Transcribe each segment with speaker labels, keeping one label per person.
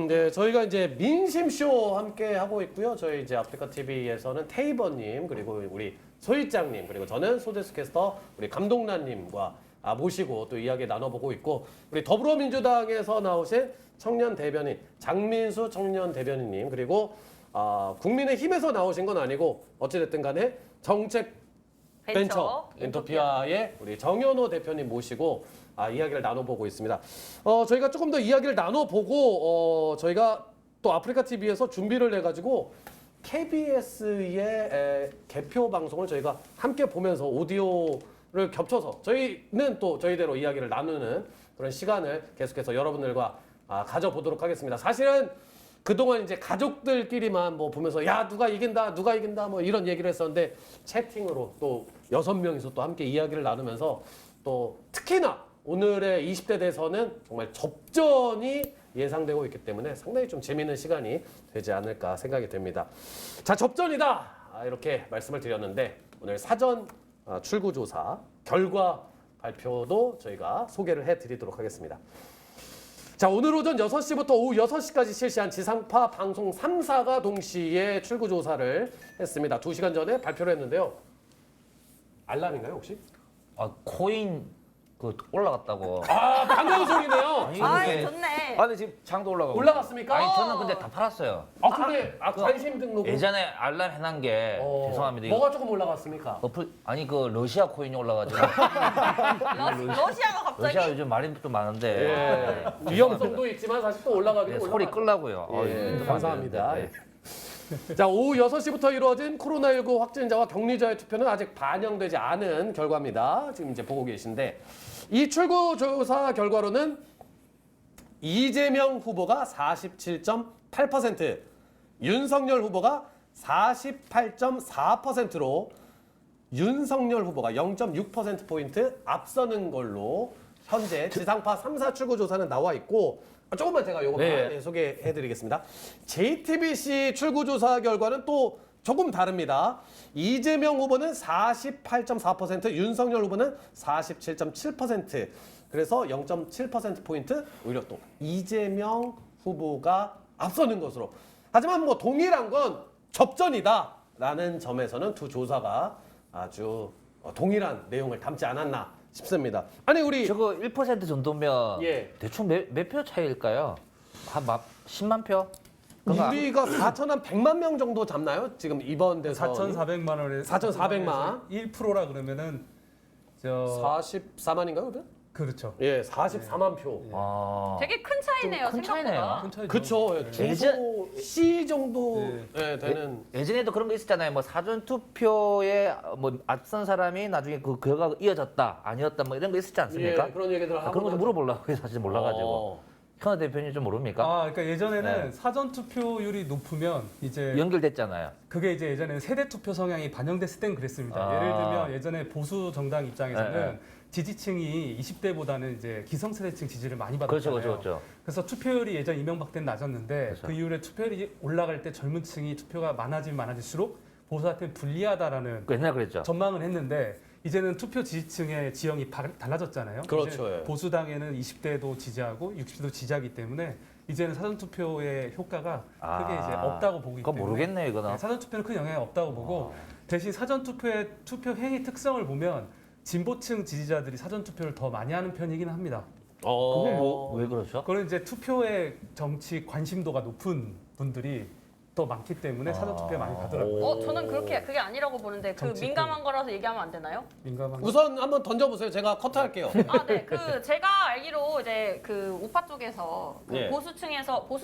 Speaker 1: 네, 저희가 이제 민심쇼 함께 하고 있고요. 저희 이제 아프리카 TV에서는 테이버님 그리고 우리 소희짱님 그리고 저는 소데스 캐스터 우리 감동란님과 모시고 또 이야기 나눠보고 있고 우리 더불어민주당에서 나오신 청년 대변인 장민수 청년 대변인님 그리고 국민의힘에서 나오신 건 아니고 어찌됐든 간에 정책 벤처 엔토피아의 우리 정현호 대표님 모시고 이야기를 나눠보고 있습니다. 저희가 조금 더 이야기를 나눠보고 저희가 또 아프리카 TV에서 준비를 해가지고 KBS의 개표 방송을 저희가 함께 보면서 오디오를 겹쳐서 저희는 또 저희대로 이야기를 나누는 그런 시간을 계속해서 여러분들과 가져보도록 하겠습니다. 사실은 그동안 이제 가족들끼리만 뭐 보면서 야 누가 이긴다 뭐 이런 얘기를 했었는데 채팅으로 또 6명이서 또 함께 이야기를 나누면서 또 특히나 오늘의 20대 대선은 정말 접전이 예상되고 있기 때문에 상당히 좀 재미있는 시간이 되지 않을까 생각이 됩니다. 자, 접전이다 이렇게 말씀을 드렸는데 오늘 사전 출구조사 결과 발표도 저희가 소개를 해드리도록 하겠습니다. 자, 오늘 오전 6시부터 오후 6시까지 실시한 지상파 방송 3사가 동시에 출구조사를 했습니다. 2시간 전에 발표를 했는데요. 알람인가요, 혹시?
Speaker 2: 코인 올라갔다고.
Speaker 1: 반가운 소리네요.
Speaker 3: 좋네.
Speaker 2: 근데 지금 장도 올라가고.
Speaker 1: 올라갔습니까?
Speaker 2: 아니, 저는 근데 다 팔았어요.
Speaker 1: 근데 관심 등록.
Speaker 2: 예전에 알람 해놓은 게 죄송합니다.
Speaker 1: 뭐가 조금 올라갔습니까?
Speaker 2: 러시아 코인이 올라가지고.
Speaker 3: 러시아가 갑자기?
Speaker 2: 러시아 요즘 말이 좀 많은데.
Speaker 1: 위험성도 있지만 사실 또 올라가긴
Speaker 2: 소리 끌라고요.
Speaker 1: 감사합니다. 자, 오후 6시부터 이루어진 코로나19 확진자와 격리자의 투표는 아직 반영되지 않은 결과입니다. 지금 이제 보고 계신데 이 출구조사 결과로는 이재명 후보가 47.8%, 윤석열 후보가 48.4%로 윤석열 후보가 0.6%포인트 앞서는 걸로 현재 지상파 3사 출구조사는 나와 있고 조금만 제가 요것만 소개해드리겠습니다. JTBC 출구조사 결과는 또 조금 다릅니다. 이재명 후보는 48.4%, 윤석열 후보는 47.7%. 그래서 0.7%포인트 오히려 또 이재명 후보가 앞서는 것으로. 하지만 뭐 동일한 건 접전이다라는 점에서는 두 조사가 아주 동일한 내용을 담지 않았나 싶습니다. 아니 우리
Speaker 2: 저거 1% 정도면 대충 몇 표 차이일까요? 한 10만 표?
Speaker 1: 우리가 4,100만 명 정도 잡나요? 지금 이번 대선
Speaker 4: 4,400만 원에
Speaker 1: 4,400만
Speaker 4: 1%라 그러면은
Speaker 1: 44만인가요, 그때?
Speaker 4: 그렇죠.
Speaker 1: 44만 표.
Speaker 3: 되게 큰 차이네요,
Speaker 2: 큰
Speaker 3: 생각보다.
Speaker 2: 차이네요.
Speaker 4: 큰 차이죠.
Speaker 1: 그렇죠. 중소 C 정도 되는.
Speaker 2: 예전에도 그런 거 있었잖아요. 뭐 사전 투표에 뭐 앞선 사람이 나중에 그 결과가 이어졌다, 아니었다, 뭐 이런 거 있었지 않습니까?
Speaker 1: 그런 얘기들을 하고
Speaker 2: 그런 거 좀 물어보려고 사실 몰라가지고. 현아 대표님 좀 모릅니까?
Speaker 4: 그러니까 예전에는 사전 투표율이 높으면 이제
Speaker 2: 연결됐잖아요.
Speaker 4: 그게 이제 예전에는 세대 투표 성향이 반영됐을 땐 그랬습니다. 예를 들면 예전에 보수 정당 입장에서는 지지층이 20대보다는 이제 기성세대층 지지를 많이 받았잖아요.
Speaker 2: 그렇죠.
Speaker 4: 그래서 투표율이 예전 이명박 때는 낮았는데 그 이후에 투표율이 올라갈 때 젊은 층이 투표가 많아지면 많아질수록 보수한테는 불리하다라는
Speaker 2: 옛날 그랬죠.
Speaker 4: 전망을 했는데 이제는 투표 지지층의 지형이 달라졌잖아요.
Speaker 1: 그렇죠.
Speaker 4: 이제 보수당에는 20대도 지지하고 60대도 지지하기 때문에 이제는 사전투표의 효과가 크게 이제 없다고 보기
Speaker 2: 그거
Speaker 4: 때문에
Speaker 2: 모르겠네요, 이거는.
Speaker 4: 사전투표는 큰 영향이 없다고 보고 대신 사전투표의 투표 행위 특성을 보면 진보층 지지자들이 사전투표를 더 많이 하는 편이긴 합니다.
Speaker 2: 그건 왜 그렇죠?
Speaker 4: 그건 이제 투표에 정치 관심도가 높은 분들이 더 많기 때문에 사전투표에 많이 가더라고요.
Speaker 3: 저는 그게 아니라고 보는데 그
Speaker 4: 정치
Speaker 3: 민감한 거라서 얘기하면 안 되나요?
Speaker 4: 민감한 거.
Speaker 1: 우선 한번 던져보세요. 제가 커트할게요.
Speaker 3: 네. 제가 알기로 이제 그 우파 쪽에서 보수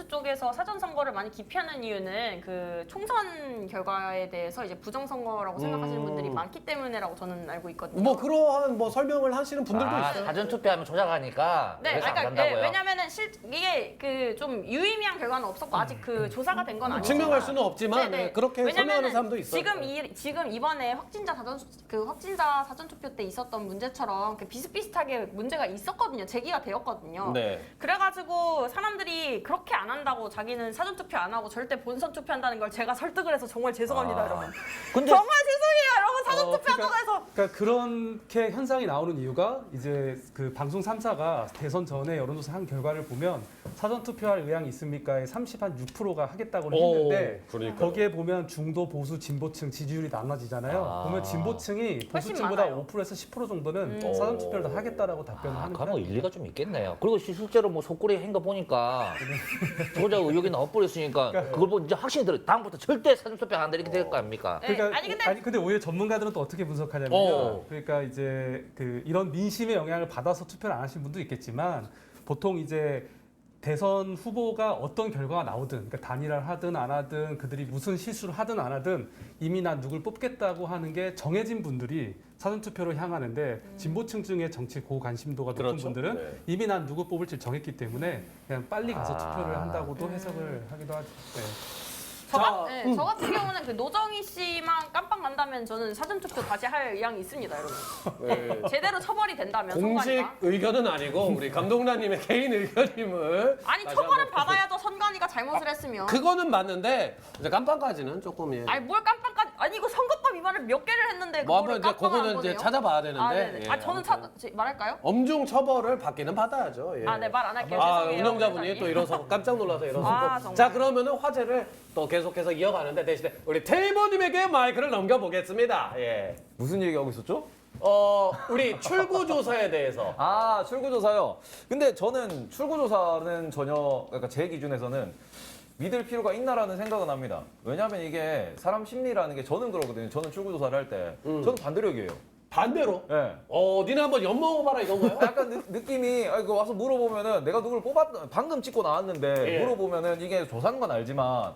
Speaker 3: 쪽에서 사전 선거를 많이 기피하는 이유는 그 총선 결과에 대해서 이제 부정 선거라고 생각하시는 분들이 많기 때문에라고 저는 알고 있거든요.
Speaker 1: 뭐 그러한 뭐 설명을 하시는 분들도 있어요.
Speaker 2: 사전 투표하면 조작하니까.
Speaker 3: 네,
Speaker 2: 그래서 안 간다고요.
Speaker 3: 왜냐면은 이게 그 좀 유의미한 결과는 없었고 아직 그 조사가 된 건 아니지만
Speaker 1: 증명할 수는 없지만 그렇게 설명하는 사람도 있어요.
Speaker 3: 지금 이번에 확진자 사전 투표 때 있었던 문제처럼 비슷비슷하게 문제가 있었거든요. 제기가 되었거든요. 그래가지고 사람들이 그렇게 안 한다고 자기는 사전 투표 안 하고 절대 본선 투표한다는 걸 제가 설득을 해서 정말 죄송합니다, 여러분.
Speaker 2: 근데
Speaker 3: 정말 죄송해요, 여러분. 사전 투표한다고 해서.
Speaker 4: 그러니까 그렇게 현상이 나오는 이유가 이제 그 방송 3사가 대선 전에 여론조사 한 결과를 보면 사전 투표할 의향이 있습니까에 36%가 하겠다고 했는데
Speaker 1: 그러니까요.
Speaker 4: 거기에 보면 중도 보수 진보층 지지율이 나눠지잖아요. 보면 진보층이 보수층보다
Speaker 3: 많아요.
Speaker 4: 5%에서 10% 정도는 사전 투표를 다 하겠다라고 답변을 하는
Speaker 2: 그럼 뭐
Speaker 4: 편이에요.
Speaker 2: 일리가 좀 있겠네요. 그리고 실제로 뭐 속구리 한 거 보니까 조작 의혹이 나와버렸으니까 그걸 보고 이제 확신이 들어요. 다음부터 절대 사전투표 안 한다 이렇게 될 거 아닙니까?
Speaker 3: 네.
Speaker 4: 그러니까
Speaker 3: 아니, 근데
Speaker 4: 오히려 전문가들은 또 어떻게 분석하냐면요. 그러니까 이제 이런 민심의 영향을 받아서 투표를 안 하신 분도 있겠지만 보통 이제 대선 후보가 어떤 결과가 나오든 그러니까 단일화를 하든 안 하든 그들이 무슨 실수를 하든 안 하든 이미 난 누굴 뽑겠다고 하는 게 정해진 분들이 사전투표로 향하는데 진보층 중에 정치 고관심도가 높은
Speaker 1: 그렇죠.
Speaker 4: 분들은
Speaker 1: 네.
Speaker 4: 이미 난 누구 뽑을지 정했기 때문에 그냥 빨리 가서 투표를 한다고도 해석을 하기도 하죠. 네.
Speaker 3: 저
Speaker 1: 자,
Speaker 3: 저 같은 경우는 그 노정희 씨만 깜빵 간다면 저는 사전투표 다시 할 의향이 있습니다, 여러분.
Speaker 1: 네.
Speaker 3: 제대로 처벌이 된다면
Speaker 1: 공식
Speaker 3: 선관위가.
Speaker 1: 의견은 아니고 우리 감독란님의 개인 의견임을
Speaker 3: 아니
Speaker 1: 다시
Speaker 3: 처벌은
Speaker 1: 한번
Speaker 3: 받아야죠, 선관위가 잘못을 했으면.
Speaker 1: 그거는 맞는데 이제 깜빵까지는 조금 예.
Speaker 3: 아니 뭘 깜빵까지? 아니 이거 선거법 위반을 몇 개를 했는데
Speaker 1: 뭐
Speaker 3: 그거를
Speaker 1: 한번 이제
Speaker 3: 깜빵한
Speaker 1: 그거는 이제
Speaker 3: 거네요?
Speaker 1: 찾아봐야 되는데.
Speaker 3: 아, 네네.
Speaker 1: 예,
Speaker 3: 아 저는 말할까요?
Speaker 1: 엄중 처벌을 받기는 받아야죠. 예.
Speaker 3: 아, 네, 말 안 할게요.
Speaker 1: 아,
Speaker 3: 죄송해요,
Speaker 1: 운영자분이
Speaker 3: 회장님.
Speaker 1: 또 일어서 깜짝 놀라서 일어서고.
Speaker 3: 아, 정말.
Speaker 1: 자, 그러면은 화제를 또 계속해서 이어가는데 대신에 우리 테이버님에게 마이크를 넘겨보겠습니다. 예.
Speaker 5: 무슨 얘기하고 있었죠?
Speaker 1: 우리 출구조사에 대해서.
Speaker 5: 아, 출구조사요. 근데 저는 출구조사는 전혀, 그러니까 제 기준에서는 믿을 필요가 있나라는 생각은 합니다. 왜냐하면 이게 사람 심리라는 게 저는 그러거든요. 저는 출구조사를 할 때. 저는 반대력이에요.
Speaker 1: 반대로.
Speaker 5: 예.
Speaker 1: 니네 한번 엿먹어봐라 이건가요?
Speaker 5: 약간 느낌이 이거 와서 물어보면은 내가 누굴 방금 찍고 나왔는데
Speaker 1: 예.
Speaker 5: 물어보면은 이게 조사인 건 알지만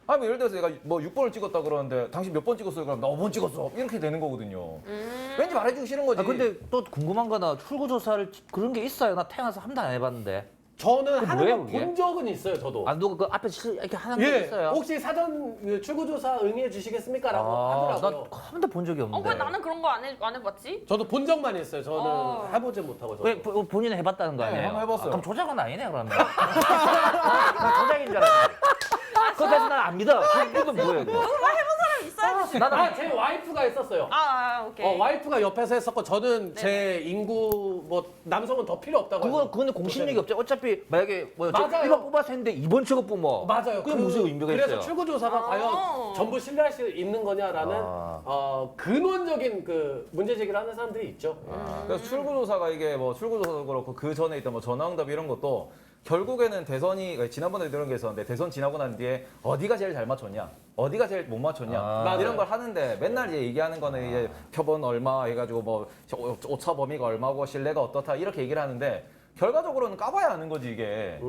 Speaker 5: 아니 예를 들어서 내가 뭐 6번을 찍었다 그러는데 당신 몇 번 찍었어요? 그럼 나 5번 찍었어. 이렇게 되는 거거든요. 왠지 말해주기 싫은 거지.
Speaker 2: 아 근데 또 궁금한 거나 출구조사를 그런 게 있어요. 나 태어나서 한 번도 안 해봤는데.
Speaker 1: 저는
Speaker 2: 그
Speaker 1: 하는
Speaker 2: 뭐예요,
Speaker 1: 거
Speaker 2: 그게?
Speaker 1: 본 적은 있어요, 저도.
Speaker 2: 아 누가 그 앞에 이렇게 하는 게
Speaker 1: 예,
Speaker 2: 있어요?
Speaker 1: 혹시 사전 출구조사 응해 주시겠습니까? 라고 하더라고요.
Speaker 2: 나한 번도 본 적이 없는데.
Speaker 3: 왜 나는 그런 거 안 해봤지?
Speaker 1: 저도 본 적만 있어요. 저는 해보지 못하고. 저도.
Speaker 2: 왜 본인은 해봤다는 거
Speaker 5: 네,
Speaker 2: 아니에요?
Speaker 5: 한번 해봤어요.
Speaker 2: 그럼 조작은 아니네 그러면. 나 조작인 줄 알았어. 그래서 난 안 믿어. 이건 뭐예요 이거?
Speaker 3: 있어야지.
Speaker 1: 나는 제 와이프가 있었어요.
Speaker 3: 오케이.
Speaker 1: 와이프가 옆에서 했었고 저는 제 인구 뭐 남성은 더 필요 없다고.
Speaker 2: 그거는 공신력이 없죠. 어차피 만약에 뭐
Speaker 1: 맞아요.
Speaker 2: 1번 뽑아서 했는데 2번 찍었고 뭐.
Speaker 1: 맞아요.
Speaker 2: 그게 무슨 의미가
Speaker 1: 그래서
Speaker 2: 있어요?
Speaker 1: 출구조사가 과연 전부 신뢰할 수 있는 거냐라는 근원적인 그 문제 제기를 하는 사람들이 있죠.
Speaker 5: 그래서 출구조사가 이게 뭐 출구조사도 그렇고 그 전에 있던 뭐 전화응답 이런 것도 결국에는 대선이 지난번에 이런 게 있었는데 대선 지나고 난 뒤에 어디가 제일 잘 맞췄냐, 어디가 제일 못 맞췄냐
Speaker 1: 맞아요.
Speaker 5: 이런 걸 하는데 맨날 이제 얘기하는 거는 이제 표본 얼마 해가지고 뭐 오차 범위가 얼마고 신뢰가 어떻다 이렇게 얘기를 하는데 결과적으로는 까봐야 아는 거지 이게.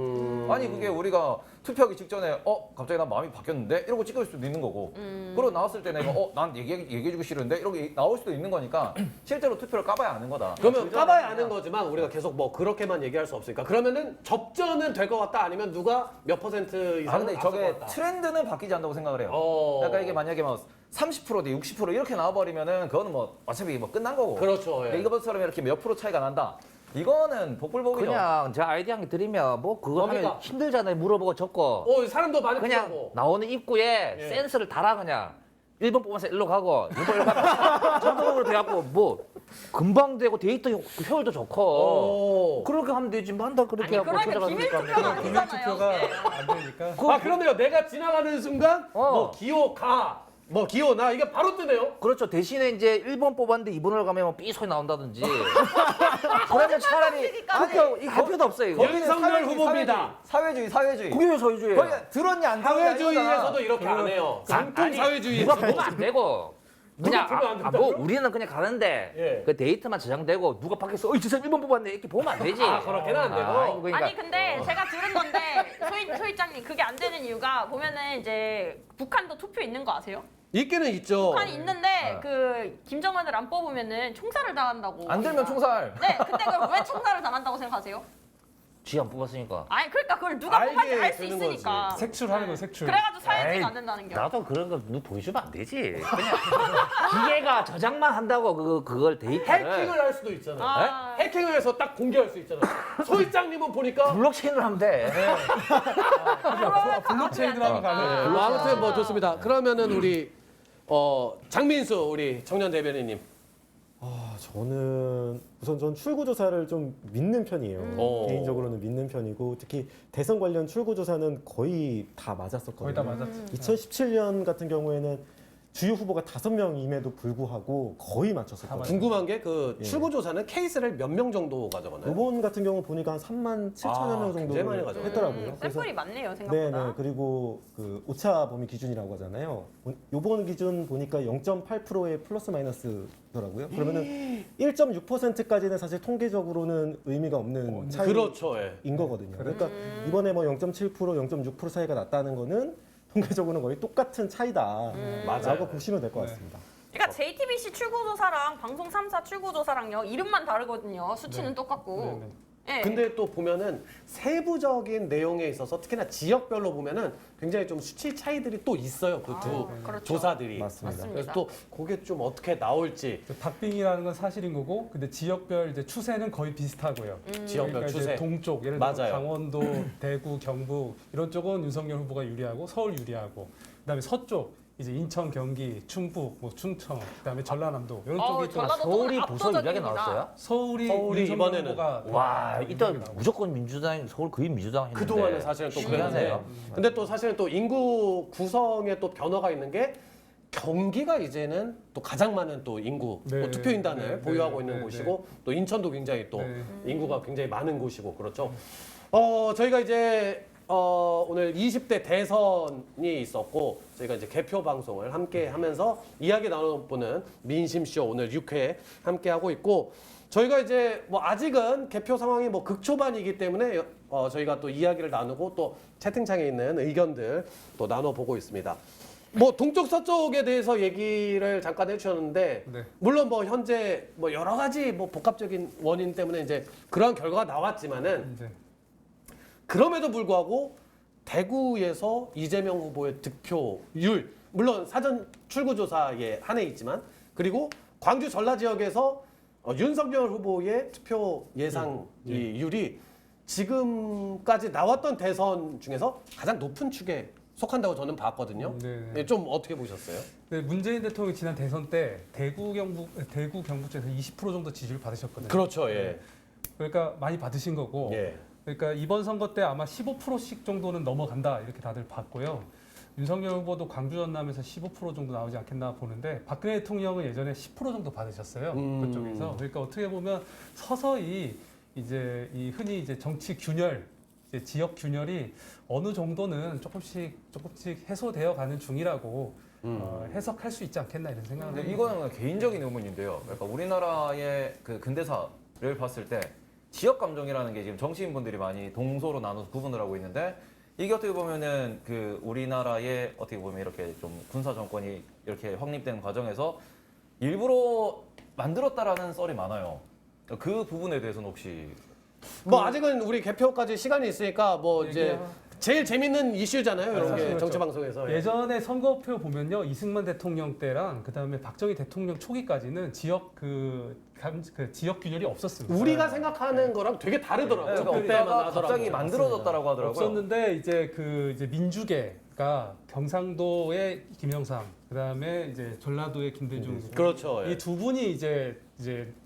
Speaker 5: 아니 그게 우리가 투표하기 직전에 갑자기 난 마음이 바뀌었는데 이러고 찍을 수도 있는 거고 그리고 나왔을 때 내가 난 얘기해주고 싫은데 이렇게 나올 수도 있는 거니까 실제로 투표를 까봐야 아는 거다.
Speaker 1: 그러면 까봐야 아는 거지만 우리가 계속 뭐 그렇게만 얘기할 수 없으니까 그러면은 접전은 될 것 같다 아니면 누가 몇 %아 이상은
Speaker 5: 근데
Speaker 1: 앞설
Speaker 5: 저게
Speaker 1: 것 같다.
Speaker 5: 트렌드는 바뀌지 않다고 생각을 해요.
Speaker 1: 어.
Speaker 5: 그러니까 이게 만약에 뭐 30%대 60% 이렇게 나와버리면은 그거는 뭐 어차피 뭐 끝난 거고.
Speaker 1: 그렇죠. 예.
Speaker 5: 근데 이것처럼 이렇게 몇 프로 차이가 난다. 이거는 복불복이죠.
Speaker 2: 그냥 제가 아이디어 한 개 드리면 뭐 그거
Speaker 1: 뭡니까?
Speaker 2: 하면 힘들잖아요. 물어보고 적고.
Speaker 1: 사람도 많이
Speaker 2: 그냥
Speaker 1: 필요하고.
Speaker 2: 나오는 입구에
Speaker 1: 예.
Speaker 2: 센서를 달아 그냥 1번 뽑아서 1로 가고 2번 1로 가고 자동으로 돼갖고 뭐 금방 되고 데이터 효율도 좋고
Speaker 1: 오.
Speaker 2: 그렇게 하면 되지 만다 그렇게
Speaker 3: 아니
Speaker 2: 하고
Speaker 3: 그러니까 비밀
Speaker 2: 찾아가니까
Speaker 3: 투표가
Speaker 4: 비밀
Speaker 3: 아니잖아요.
Speaker 4: 투표가
Speaker 3: 그게.
Speaker 4: 안 되니까.
Speaker 1: 아 그러네요. 내가 지나가는 순간 뭐 기호 가, 뭐 기호 나 이게 바로 뜨네요.
Speaker 2: 그렇죠. 대신에 이제 1번 뽑았는데 2번을 가면 뭐 삐 소리 나온다든지 그러면 차라리 투표 이거 할 필요도 없어요 이거.
Speaker 1: 거기- 윤석열 후보입니다.
Speaker 5: 사회주의.
Speaker 2: 그게 왜 사회주의예요?
Speaker 5: 거기 들었냐 안 들었냐
Speaker 1: 사회주의에서도 이렇게 안 해요. 전통
Speaker 2: 아니,
Speaker 1: 사회주의에서.
Speaker 2: 누가 보면 안 되고 그냥
Speaker 1: 누가 보면 안
Speaker 2: 뭐
Speaker 1: 된다고요?
Speaker 2: 우리는 그냥 가는데
Speaker 1: 예.
Speaker 2: 그 데이터만 저장되고 누가 밖에서 저 사람 1번 뽑았네 이렇게 보면 안 되지.
Speaker 1: 그렇게는 안 되고.
Speaker 2: 이거 그러니까
Speaker 3: 아니 근데 제가 들은 건데 소희장님 그게 안 되는 이유가 보면은 이제 북한도 투표 있는 거 아세요?
Speaker 1: 있기는 있죠.
Speaker 3: 북한이 있는데 그 김정은을 안 뽑으면은 총살을 당한다고.
Speaker 5: 안 들면 총살.
Speaker 3: 네, 근데 그걸 왜 총살을 당한다고 생각하세요?
Speaker 2: 지 안 뽑았으니까.
Speaker 3: 아니 그러니까 그걸 누가
Speaker 1: 알게
Speaker 3: 뽑았는지 알 수
Speaker 1: 되는
Speaker 3: 있으니까.
Speaker 4: 색출하는 거 색출.
Speaker 3: 그래가지고
Speaker 2: 에이,
Speaker 3: 사회주의가 안 된다는 게.
Speaker 2: 나도 그런 거 누구 보여주면 안 되지. 그냥 기계가 저장만 한다고 그걸 데이터를
Speaker 1: 해킹을 할 수도 있잖아요.
Speaker 3: 아.
Speaker 1: 해킹을 해서 딱 공개할 수 있잖아요. 소희장님은 보니까
Speaker 2: 블록체인으로 하면 돼.
Speaker 4: 블록체인으로 하면 가능.
Speaker 1: 뭐 아무튼 뭐 좋습니다. 그러면은 우리 장민수 우리 청년 대변인님.
Speaker 6: 저는 우선 전 출구조사를 좀 믿는 편이에요. 개인적으로는 믿는 편이고 특히 대선 관련 출구조사는 거의 다 맞았었거든요.
Speaker 4: 거의 다 맞았죠.
Speaker 6: 2017년 같은 경우에는 주요 후보가 5명임에도 불구하고 거의 맞췄었거든요.
Speaker 1: 궁금한 게 그
Speaker 6: 예.
Speaker 1: 출구조사는 케이스를 몇 명 정도 가져가나요?
Speaker 6: 이번 같은 경우 보니까 한 3만 7천여 명 정도
Speaker 1: 굉장히 많이 가져가네요.
Speaker 6: 했더라고요.
Speaker 3: 샘플이 많네요 생각보다.
Speaker 6: 네네. 그리고 그 오차 범위 기준이라고 하잖아요. 요번 기준 보니까 0.8%의 플러스 마이너스더라고요. 그러면은 1.6%까지는 사실 통계적으로는 의미가 없는 차이인
Speaker 1: 그렇죠. 예.
Speaker 6: 거거든요. 그러니까 이번에 뭐 0.7%, 0.6% 차이가 났다는 거는 통계적으로는 거의 똑같은 차이다.
Speaker 1: 맞아요.
Speaker 6: 라고 보시면 될 것 같습니다.
Speaker 3: 그러니까 JTBC 출구조사랑 방송 3사 출구조사랑요 이름만 다르거든요. 수치는 똑같고. 예.
Speaker 1: 근데 또 보면은 세부적인 내용에 있어서 특히나 지역별로 보면은 굉장히 좀 수치 차이들이 또 있어요. 그 두
Speaker 3: 그렇죠.
Speaker 1: 조사들이.
Speaker 6: 맞습니다.
Speaker 1: 그래서 또 그게 좀 어떻게 나올지
Speaker 4: 박빙이라는 건 사실인 거고, 근데 지역별 이제 추세는 거의 비슷하고요.
Speaker 1: 지역별
Speaker 4: 그러니까
Speaker 1: 추세.
Speaker 4: 이제 동쪽, 예를 들어
Speaker 1: 맞아요.
Speaker 4: 강원도, 대구, 경북 이런 쪽은 윤석열 후보가 유리하고 서울 유리하고, 그다음에 서쪽 이제 인천, 경기, 충북, 뭐 충청, 그다음에 전라남도 이런 쪽이 또
Speaker 3: 전라도
Speaker 2: 서울이
Speaker 3: 쪽은
Speaker 2: 부서 유리하게
Speaker 3: 압도적입니다.
Speaker 2: 나왔어요?
Speaker 4: 서울이
Speaker 1: 서울이
Speaker 4: 윤석열
Speaker 1: 이번에는
Speaker 4: 후보가
Speaker 2: 와, 일단
Speaker 4: 유리하게
Speaker 2: 무조건 민주당, 서울 거의 민주당 했는데.
Speaker 1: 그동안은 사실은 또 그랬는데
Speaker 2: 신기하네요.
Speaker 1: 근데 또 사실은 또 인구 구성에 또 변화가 있는 게 경기가 이제는 또 가장 많은 또 인구
Speaker 4: 네,
Speaker 1: 또 투표인단을
Speaker 4: 네,
Speaker 1: 보유하고
Speaker 4: 네,
Speaker 1: 있는
Speaker 4: 네,
Speaker 1: 곳이고 또 인천도 굉장히 또
Speaker 4: 네.
Speaker 1: 인구가 굉장히 많은 곳이고 그렇죠. 저희가 이제 오늘 20대 대선이 있었고 저희가 이제 개표 방송을 함께 하면서 이야기 나눠보는 민심쇼 오늘 6회 함께 하고 있고 저희가 이제 뭐 아직은 개표 상황이 뭐 극초반이기 때문에 저희가 또 이야기를 나누고 또 채팅창에 있는 의견들 또 나눠보고 있습니다. 뭐 동쪽 서쪽에 대해서 얘기를 잠깐 해주셨는데
Speaker 4: 네.
Speaker 1: 물론 뭐 현재 뭐 여러 가지 뭐 복합적인 원인 때문에 이제 그런 결과가 나왔지만은
Speaker 4: 이제
Speaker 1: 그럼에도 불구하고 대구에서 이재명 후보의 득표율 물론 사전 출구조사에 한해 있지만 그리고 광주 전라 지역에서 윤석열 후보의 투표 예상률이 지금까지 나왔던 대선 중에서 가장 높은 축에 속한다고 저는 봤거든요.
Speaker 4: 네.
Speaker 1: 예, 좀 어떻게 보셨어요?
Speaker 4: 네, 문재인 대통령이 지난 대선 때 대구 경북 쪽에서 20% 정도 지지를 받으셨거든요.
Speaker 1: 그렇죠. 예.
Speaker 4: 그러니까 많이 받으신 거고.
Speaker 1: 예.
Speaker 4: 그러니까 이번 선거 때 아마 15%씩 정도는 넘어간다 이렇게 다들 봤고요. 윤석열 후보도 광주 전남에서 15% 정도 나오지 않겠나 보는데 박근혜 대통령은 예전에 10% 정도 받으셨어요. 그쪽에서. 그러니까 어떻게 보면 서서히 이제 이 흔히 이제 정치 균열, 이제 지역 균열이 어느 정도는 조금씩 해소되어 가는 중이라고 해석할 수 있지 않겠나 이런 생각을
Speaker 5: 근데
Speaker 4: 합니다.
Speaker 5: 이거는 개인적인 의문인데요. 그러니까 우리나라의 그 근대사를 봤을 때 지역 감정이라는 게 지금 정치인분들이 많이 동서로 나눠서 구분을 하고 있는데 이게 어떻게 보면은 그 우리나라의 어떻게 보면 이렇게 좀 군사 정권이 이렇게 확립된 과정에서 일부러 만들었다라는 썰이 많아요. 그 부분에 대해서는 혹시
Speaker 1: 뭐 아직은 우리 개표까지 시간이 있으니까 뭐 이제 제일 재밌는 이슈잖아요. 이런 게
Speaker 4: 그렇죠.
Speaker 1: 정치 방송에서. 예.
Speaker 4: 예전에 선거표 보면요, 이승만 대통령 때랑 그다음에 박정희 대통령 초기까지는 지역 지역 균열이 없었습니다.
Speaker 1: 우리가 생각하는 거랑 되게 다르더라고요.
Speaker 5: 그러니까
Speaker 1: 그때만
Speaker 5: 없다가
Speaker 1: 하더라고요.
Speaker 5: 갑자기 만들어졌다라고 하더라고요.
Speaker 4: 없었는데 이제 민주계가 경상도의 김영삼, 그다음에 이제 전라도의 김대중,
Speaker 1: 그렇죠. 예.
Speaker 4: 이 두 분이 이제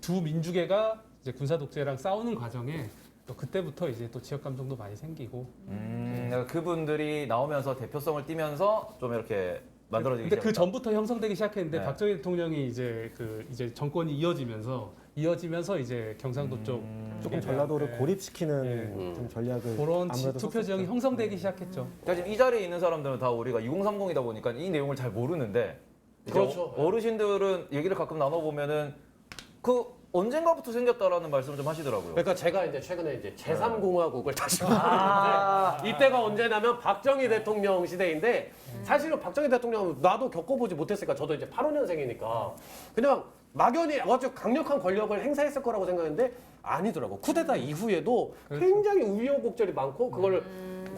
Speaker 4: 두 민주계가 이제 군사 독재랑 싸우는 과정에 또 그때부터 이제 또 지역 감정도 많이 생기고.
Speaker 5: 그러니까 그분들이 나오면서 대표성을 띠면서 좀 이렇게 만들어지기
Speaker 4: 근데 그
Speaker 5: 시작했다.
Speaker 4: 전부터 형성되기 시작했는데
Speaker 5: 네.
Speaker 4: 박정희 대통령이 이제 정권이 이어지면서 이제 경상도 쪽
Speaker 6: 조금
Speaker 4: 예,
Speaker 6: 전라도를
Speaker 4: 예.
Speaker 6: 고립시키는 좀 전략을
Speaker 4: 그런
Speaker 6: 아무래도
Speaker 4: 투표 지형이
Speaker 6: 썼었죠.
Speaker 4: 형성되기 시작했죠.
Speaker 5: 그러니까 지금 이 자리에 있는 사람들은 다 우리가 2030이다 보니까 이 내용을 잘 모르는데 이제
Speaker 1: 그렇죠.
Speaker 5: 어르신들은 얘기를 가끔 나눠보면은 그 언젠가부터 생겼다라는 말씀 좀 하시더라고요.
Speaker 1: 그러니까 제가 이제 최근에 이제 제3공화국을 다시 보는데 이때가 언제냐면 박정희 대통령 시대인데 사실은 박정희 대통령 나도 겪어보지 못했으니까 저도 이제 85년생이니까 그냥 막연히 아주 강력한 권력을 행사했을 거라고 생각했는데 아니더라고. 쿠데타 이후에도
Speaker 4: 그렇죠.
Speaker 1: 굉장히 우여곡절이 많고 그걸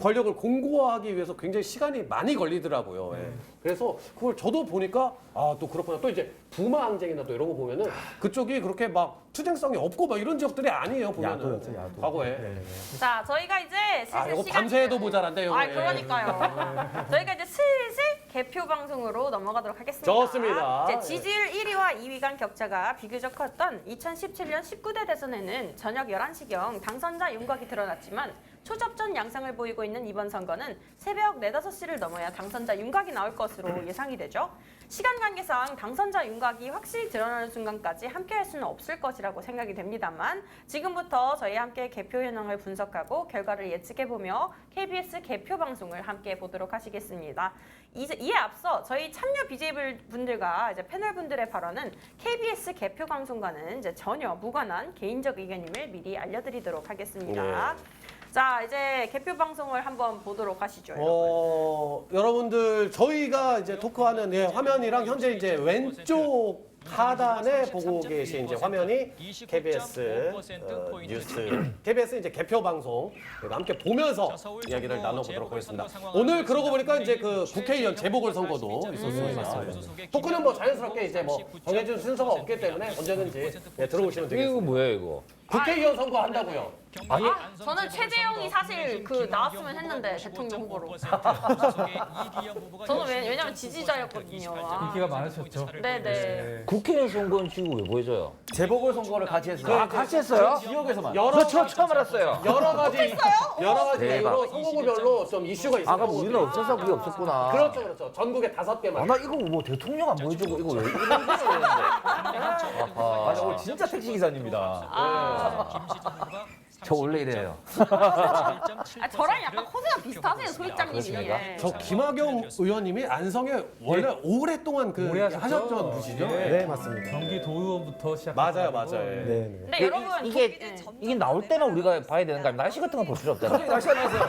Speaker 1: 권력을 공고화하기 위해서 굉장히 시간이 많이 걸리더라고요. 예. 그래서 그걸 저도 보니까 아 또 그렇구나. 또 이제 부마 항쟁이나 또 이런 거 보면은 그쪽이 그렇게 막 투쟁성이 없고 막 이런 지역들이 아니에요. 보면은
Speaker 6: 야도였죠, 야도.
Speaker 1: 과거에.
Speaker 6: 네.
Speaker 3: 자, 저희가 이제 슬슬
Speaker 1: 아 이거
Speaker 3: 시간이-
Speaker 1: 밤새도 모자란데 이거.
Speaker 3: 아,
Speaker 1: 예.
Speaker 3: 그러니까요. 저희가 이제 슬슬 개표 방송으로 넘어가도록 하겠습니다.
Speaker 1: 좋습니다.
Speaker 3: 이제 지지율 1위와 2위 간 격차가 비교적 컸던 2017년 19대 대선에는 저녁 11시경 당선자 윤곽이 드러났지만 초접전 양상을 보이고 있는 이번 선거는 새벽 4, 5시를 넘어야 당선자 윤곽이 나올 것으로 예상이 되죠. 시간 관계상 당선자 윤곽이 확실히 드러나는 순간까지 함께할 수는 없을 것이라고 생각이 됩니다만 지금부터 저희 함께 개표 현황을 분석하고 결과를 예측해보며 KBS 개표 방송을 함께 보도록 하시겠습니다. 이에 앞서 저희 참여 BJ분들과 이제 패널분들의 발언은 KBS 개표 방송과는 이제 전혀 무관한 개인적 의견임을 미리 알려드리도록 하겠습니다. 자, 이제 개표 방송을 한번 보도록 하시죠.
Speaker 1: 여러분들 저희가 이제 토크하는 화면이랑 현재 이제 왼쪽 하단에 보고 계신 이제 화면이 KBS 뉴스, KBS 이제 개표 방송 함께 보면서 이야기를 나눠보도록 하겠습니다. 오늘 그러고 보니까 이제 그 국회의원 재보궐선거도 있었습니다. 토크는 뭐 자연스럽게 이제 뭐 정해진 순서가 없기 때문에 언제든지 들어오시면 되겠습니다.
Speaker 2: 이거 뭐야 이거?
Speaker 1: 국회의원 선거 한다고요?
Speaker 2: 아니
Speaker 3: 저는 최재형이 사실 그 나왔으면 했는데 대통령 후보로. 저는 왜냐면 지지자였거든요.
Speaker 4: 인기가 많으셨죠.
Speaker 3: 네네.
Speaker 2: 국회의원 선거는 지금 왜 보여줘요?
Speaker 5: 재보궐 선거를 같이 했어요.
Speaker 2: 아 같이 했어요?
Speaker 5: 지역에서만.
Speaker 2: 저 처음 알았어요.
Speaker 1: 여러 가지
Speaker 2: 대박.
Speaker 1: 이유로 선거구별로 좀 이슈가 있어요.
Speaker 2: 아까 우리는 없어서 그게 없었구나.
Speaker 1: 그렇죠. 전국에 5개만.
Speaker 2: 아, 나 이거 뭐 대통령 안 보여주고 이거 왜 이런 거 했는데?
Speaker 5: 아니 오늘 진짜 택시 기사님이다.
Speaker 2: 저 원래 이래요.
Speaker 3: 저랑 약간 코드가 비슷하세요, 소익장님이.
Speaker 1: 저 김학영 의원님이 안성에 원래 오랫동안
Speaker 4: 오래 하셨죠?
Speaker 1: 하셨던 분이시죠?
Speaker 6: 네, 맞습니다.
Speaker 4: 경기도의원부터 시작해서
Speaker 1: 맞아요.
Speaker 6: 네.
Speaker 3: 근데 여러분
Speaker 2: 이게 나올 때만 우리가 봐야 되는 거 아니야? 날씨 같은 거 볼 필요 없잖아.
Speaker 5: 날씨가 나왔어요.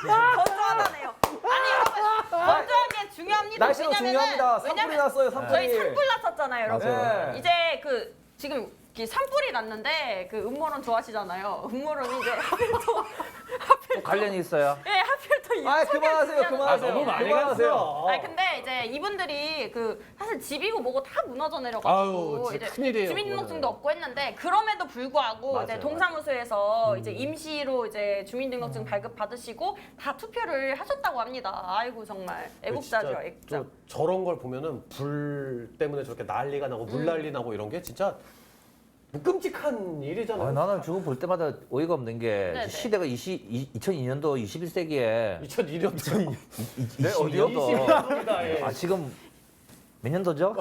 Speaker 3: 건조하다네요. 아니 여러분 건조한 게 중요합니다.
Speaker 5: 날씨는 중요합니다. 산불이 났어요. 산불이.
Speaker 3: 저희 산불 났었잖아요, 여러분.
Speaker 5: 맞아요.
Speaker 3: 이제 그 지금 산불이 났는데 그 음모론 좋아하시잖아요. 음모론이 이제 하필 또
Speaker 2: 관련이 있어요.
Speaker 3: 예, 하필 또
Speaker 5: 아
Speaker 3: 이쪽에
Speaker 5: 그만하세요.
Speaker 3: 있냐고.
Speaker 5: 그만하세요.
Speaker 1: 너무 많이
Speaker 5: 그만하세요.
Speaker 1: 갔어.
Speaker 3: 아니 근데 이제 이분들이 그 사실 집이고 뭐고 다 무너져
Speaker 1: 아유,
Speaker 3: 내려가지고
Speaker 1: 진짜
Speaker 3: 이제
Speaker 1: 큰일이에요,
Speaker 3: 주민등록증도
Speaker 1: 그거는.
Speaker 3: 없고 했는데 그럼에도 불구하고
Speaker 1: 맞아요,
Speaker 3: 이제 동사무소에서 이제 임시로 이제 주민등록증 발급 받으시고 다 투표를 하셨다고 합니다. 아이고 정말 애국자죠,
Speaker 1: 진짜
Speaker 3: 애국자.
Speaker 1: 저런 걸 보면은 불 때문에 저렇게 난리가 나고 물 난리 나고 이런 게 진짜 끔찍한 일이잖아요.
Speaker 2: 아, 나는 저거 볼 때마다 어이가 없는 게
Speaker 3: 네네.
Speaker 2: 시대가 2002년도 21세기에
Speaker 1: 2002년도
Speaker 2: 네, 어디요?
Speaker 1: 20년입니다.
Speaker 2: 아 지금 몇 년도죠?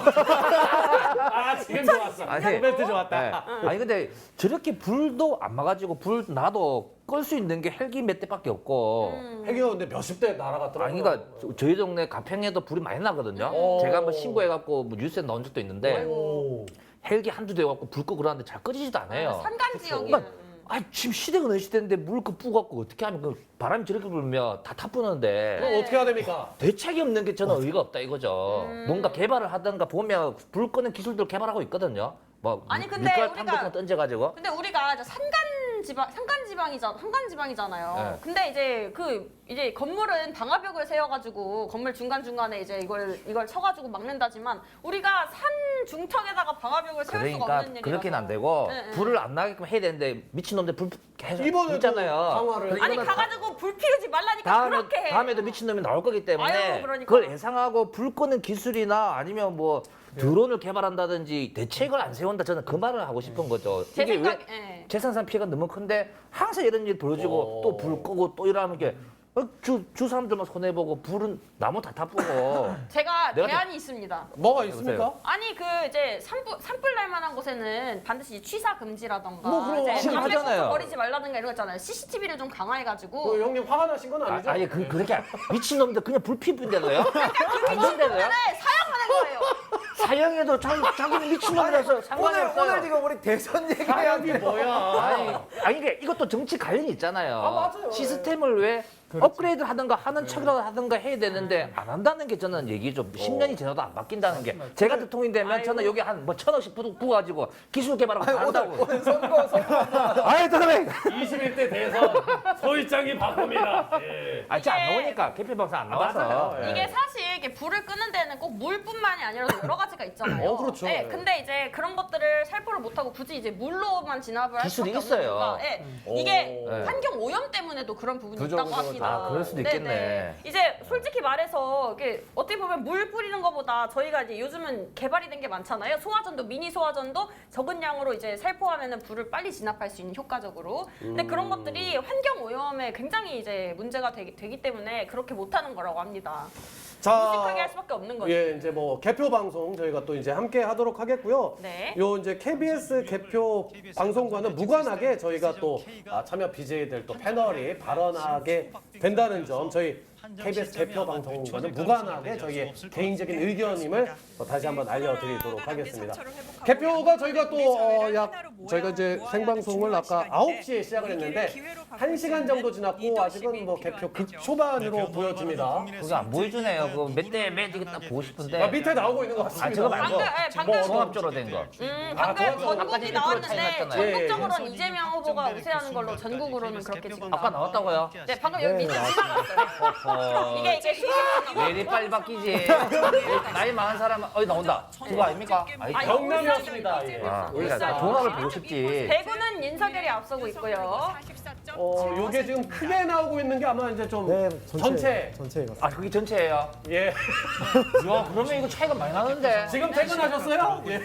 Speaker 1: 지금 좋았어.
Speaker 2: 아니,
Speaker 1: 멘트 좋았다.
Speaker 2: 네. 아니 근데 저렇게 불도 안 막아지고 불 나도 끌 수 있는 게 헬기 몇 대밖에 없고
Speaker 1: 해경 근데 몇십 대 날아갔더라고요.
Speaker 2: 아니 그러니까 저희 동네 가평에도 불이 많이 나거든요. 제가 한번 신고해갖고 뭐 뉴스에 나온 적도 있는데
Speaker 1: 오.
Speaker 2: 헬기 한두 대 갖고 불 끄고 그러는데 잘 꺼지지도 않아요.
Speaker 3: 산간 지역이는
Speaker 2: 아 지금 시대가 어느 시대인데 물 그 뿌갖고 어떻게 하면 그 바람이 저렇게 불면 다 타뿌는데
Speaker 1: 그럼 어떻게 해야 됩니까?
Speaker 2: 대책이 없는 게 저는 의의가 없다 이거죠. 뭔가 개발을 하든가 보면 불 끄는 기술들 개발하고 있거든요. 뭐
Speaker 3: 아니, 근데
Speaker 2: 밀가루
Speaker 3: 우리가-
Speaker 2: 탕 같은 거 던져가지고
Speaker 3: 근데 우리가 이제 산간 지방이잖아요.
Speaker 2: 네.
Speaker 3: 근데 이제 건물은 방화벽을 세워가지고 건물 중간 중간에 이제 이걸 쳐가지고 막는다지만 우리가 산 중턱에다가 방화벽을 세울 수가
Speaker 2: 그러니까
Speaker 3: 없는 일이라서.
Speaker 2: 그렇게는 안 되고
Speaker 3: 네, 네.
Speaker 2: 불을 안 나게끔 해야 되는데 미친놈들 불 계속
Speaker 1: 이번에도
Speaker 2: 불잖아요.
Speaker 1: 강화를
Speaker 3: 아니 가가지고 불 피우지 말라니까 그렇게 해.
Speaker 2: 다음에도 미친놈이 나올 거기 때문에
Speaker 3: 아유, 그러니까.
Speaker 2: 그걸 예상하고 불 끄는 기술이나 아니면 뭐 드론을 개발한다든지 대책을 안 세운다 저는 그 말을 하고 싶은 거죠.
Speaker 3: 제
Speaker 2: 이게
Speaker 3: 생각,
Speaker 2: 왜
Speaker 3: 예.
Speaker 2: 재산상 피해가 너무 큰데 항상 이런 일 벌어지고 또 불 끄고 또 이러면 게 주 사람들만 손해 보고 불은 나무 다 타쁘고
Speaker 3: 제가
Speaker 2: 내가
Speaker 3: 대안이 있습니다.
Speaker 1: 뭐가 있습니까?
Speaker 3: 아니 그 이제 산불 날 만한 곳에는 반드시 취사 금지라던가
Speaker 1: 뭐 그럼
Speaker 3: 이제
Speaker 2: 지금
Speaker 3: 담배
Speaker 2: 하잖아요.
Speaker 3: 꽁초 버리지 말라든가 이런 거 있잖아요. CCTV를 좀 강화해가지고
Speaker 1: 그 형님 화가 나신 건 아니죠?
Speaker 2: 아니 그렇게 미친놈들 그냥 불 피운다고요? 미친다고요?
Speaker 3: 사용하는 거예요.
Speaker 2: 사형해도 자기는 미친놈이라서 상관이
Speaker 5: 오늘
Speaker 2: 없어요.
Speaker 5: 지금 우리 대선 얘기해야
Speaker 1: 사연이 뭐야?
Speaker 2: 아니 이게 이것도 정치 관련이 있잖아요.
Speaker 1: 맞아요.
Speaker 2: 시스템을 왜 업그레이드 하든가 하는 척이라도 하든가 해야 되는데 안 한다는 게 저는 얘기죠. 10년이 지나도 안 바뀐다는 게. 제가 대통령이 되면 저는 여기 한 뭐 1,000억씩 부어가지고 기술 개발하고 다 한다고.
Speaker 5: 오늘 선거
Speaker 2: 아이 그러면
Speaker 1: 21대 대선 소위장이 바꿉니다. 예.
Speaker 2: 진짜 안 나오니까 개표 방송 안 나와서.
Speaker 1: 맞아요. 예.
Speaker 3: 이게 사실 이게 불을 끄는 데는 꼭 물뿐만이 아니라 여러 가지가 있잖아요.
Speaker 1: 그렇죠.
Speaker 3: 네, 근데 이제 그런 것들을 살포를 못하고 굳이 이제 물로만 진압을 할
Speaker 2: 기술이
Speaker 3: 수밖에
Speaker 2: 있어요.
Speaker 3: 없는 이유가 이게
Speaker 2: 네.
Speaker 3: 환경 오염 때문에도 그런 부분이
Speaker 5: 부적으로
Speaker 3: 있다고 합니다.
Speaker 2: 그럴 수도 있겠네.
Speaker 3: 이제 솔직히 말해서 이게 어떻게 보면 물 뿌리는 것보다 저희가 이제 요즘은 개발이 된 게 많잖아요. 소화전도 미니 소화전도 적은 양으로 이제 살포하면은 불을 빨리 진압할 수 있는 효과적으로. 근데 그런 것들이 환경 오염에 굉장히 이제 문제가 되기 때문에 그렇게 못하는 거라고 합니다. 무식하게 할 수밖에 없는 거죠.
Speaker 1: 예, 이제 뭐 개표 방송 저희가 또 이제 함께 하도록 하겠고요.
Speaker 3: 네.
Speaker 1: 요 이제 KBS 개표 방송과는 무관하게 저희가 또 참여 BJ들 또 패널이 발언하게 된다는 점 저희 KBS 개표 방송과는 무관하게 저희의 개인적인 의견임을 다시 한번 알려드리도록 하겠습니다. 개표가 저희가 또 저희가 이제 생방송을 아까 9시에 시작을 했는데 1시간 정도 지났고 아직은 뭐 개표 극초반으로 보여집니다.
Speaker 2: 그게 안 보여주네요. 그 몇 대 몇 이게 딱 보고 싶은데.
Speaker 1: 밑에 나오고 있는 것 같습니다.
Speaker 2: 아, 저거 말고
Speaker 3: 방금
Speaker 2: 종합적으로 된 거.
Speaker 3: 방금
Speaker 1: 아까
Speaker 3: 전국이
Speaker 2: 이제
Speaker 3: 나왔는데
Speaker 2: 차이 났잖아요.
Speaker 3: 전국적으로는 이재명 후보가 우세하는 걸로 전국으로는 그렇게 지금
Speaker 2: 아까 나왔다고요?
Speaker 3: 네, 방금 여기 밑에 지나갔어요. 이게 수익이
Speaker 2: 왜 이리 빨리 바뀌지? 나이 많은 사람은 나온다. 그거 아닙니까? 아니,
Speaker 3: 아니,
Speaker 1: 경남이었습니다. 예.
Speaker 2: 그러니까 종합을 보고 싶지.
Speaker 3: 대구는 윤석열이 앞서고 있고요.
Speaker 1: 요게 지금 크게 나오고 있는 게 아마 이제 좀
Speaker 6: 네,
Speaker 1: 전체.
Speaker 6: 전체 맞습니다.
Speaker 2: 아 그게 전체예요?
Speaker 1: 예.
Speaker 2: 야 그러면 이거 차이가 많이 나는데.
Speaker 1: 지금 퇴근하셨어요? 예.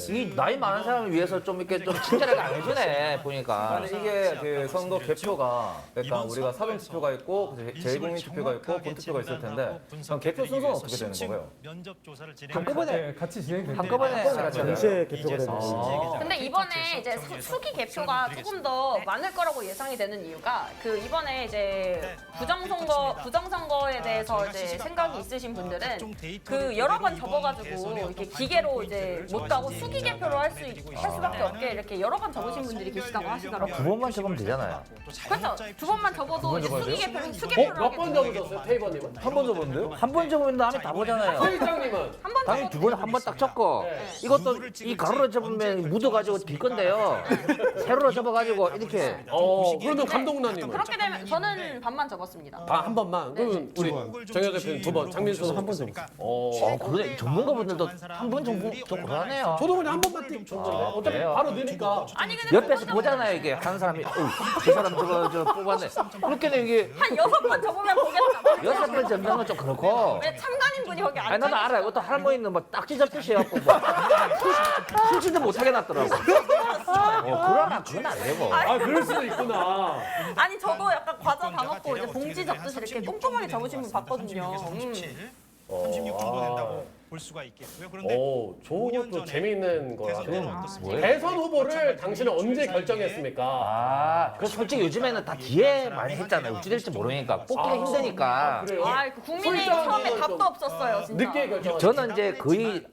Speaker 2: 이 나이 많은 사람을 위해서 좀 이렇게 좀 친절하게 안 해주네 보니까.
Speaker 5: 아니 이게 그 선거 개표가 그러니까 우리가 사전 투표가 있고 재국민 투표가 있고 본 투표가 있을 텐데 그럼 개표 순서는 어떻게 되는 거예요?
Speaker 2: 한꺼번에
Speaker 4: 네, 같이 진행됩니다.
Speaker 2: 한꺼번에
Speaker 6: 동시에 개표가 되는 거죠.
Speaker 3: 근데 이번에 이제 수기 개표가 조금 더 많을 거라고 예상이 되는 이유가 그 이번에 이제 부정선거에 대해서 이제 생각이 있으신 분들은 그 여러 번 접어가지고 이렇게 기계로 이제 못하고 수기 개표로 할 수밖에 없게 이렇게 여러 번 접으신 분들이 계시다고 하시더라고요.
Speaker 2: 두 번만 적으면 되잖아요.
Speaker 3: 그렇죠. 두 번만 접어도 이제 수개표를
Speaker 1: 몇 번 적으셨어요, 테이버님은?
Speaker 5: 한 번 접었는데요?
Speaker 2: 한 번 적으면 다음에 다 보잖아요.
Speaker 1: 소일장님은?
Speaker 3: 한번
Speaker 2: 당연히 두 번 한 번 딱 적고 이것도 이 가로로 접으면 묻어가지고 빌 건데요. 세로로 접어가지고 이렇게.
Speaker 1: 그러면 감독나님은?
Speaker 3: 그렇게 되면 저는 반만 접었습니다.
Speaker 1: 한 번만. 그러면 우리 정현 대표님 두 번, 장민수는 한 번 적었어요.
Speaker 2: 그래 전문가분들도 한 번 정도 좀 그러네요.
Speaker 1: 저도 그냥 한 번만 띡 줬는데 어차피
Speaker 2: 그래요?
Speaker 1: 바로 넣으니까.
Speaker 3: 아니 근데
Speaker 2: 옆에서 보잖아요 이게 하는 사람이 저 사람 저거 뽑았네. 그렇게는 이게
Speaker 3: 한 6번 접으면 보겠다.
Speaker 2: 여섯 번 접는 건 좀 그렇고.
Speaker 3: 왜 참관인 분이 거기
Speaker 2: 아니
Speaker 3: 앉아
Speaker 2: 나도 알아요. 어떤 할머니는 뭐 딱지 접듯이 해갖고 뭐 훔치도 못하게 놨더라고. 그러면 그건 안 되고.
Speaker 1: 그럴 수도 있구나.
Speaker 3: 아니 저도 약간 과자 다 먹고 이제 봉지 접듯이 이렇게 꼼꼼하게 접으신 분 봤거든요.
Speaker 7: 36 정도 된다고 볼 수가 있겠고요. 그런데
Speaker 1: 저것도 재미있는 거라서.
Speaker 2: 뭐예요?
Speaker 1: 대선 후보를 당신은 언제 결정했습니까?
Speaker 2: 그 솔직히 요즘에는 다 뒤에 많이 했잖아요. 어찌 될지 모르니까 뽑기가 힘드니까.
Speaker 1: 그래요?
Speaker 3: 그 국민의힘 처음에 답도 없었어요, 진짜.
Speaker 1: 늦게 결정.
Speaker 2: 저는 이제 거의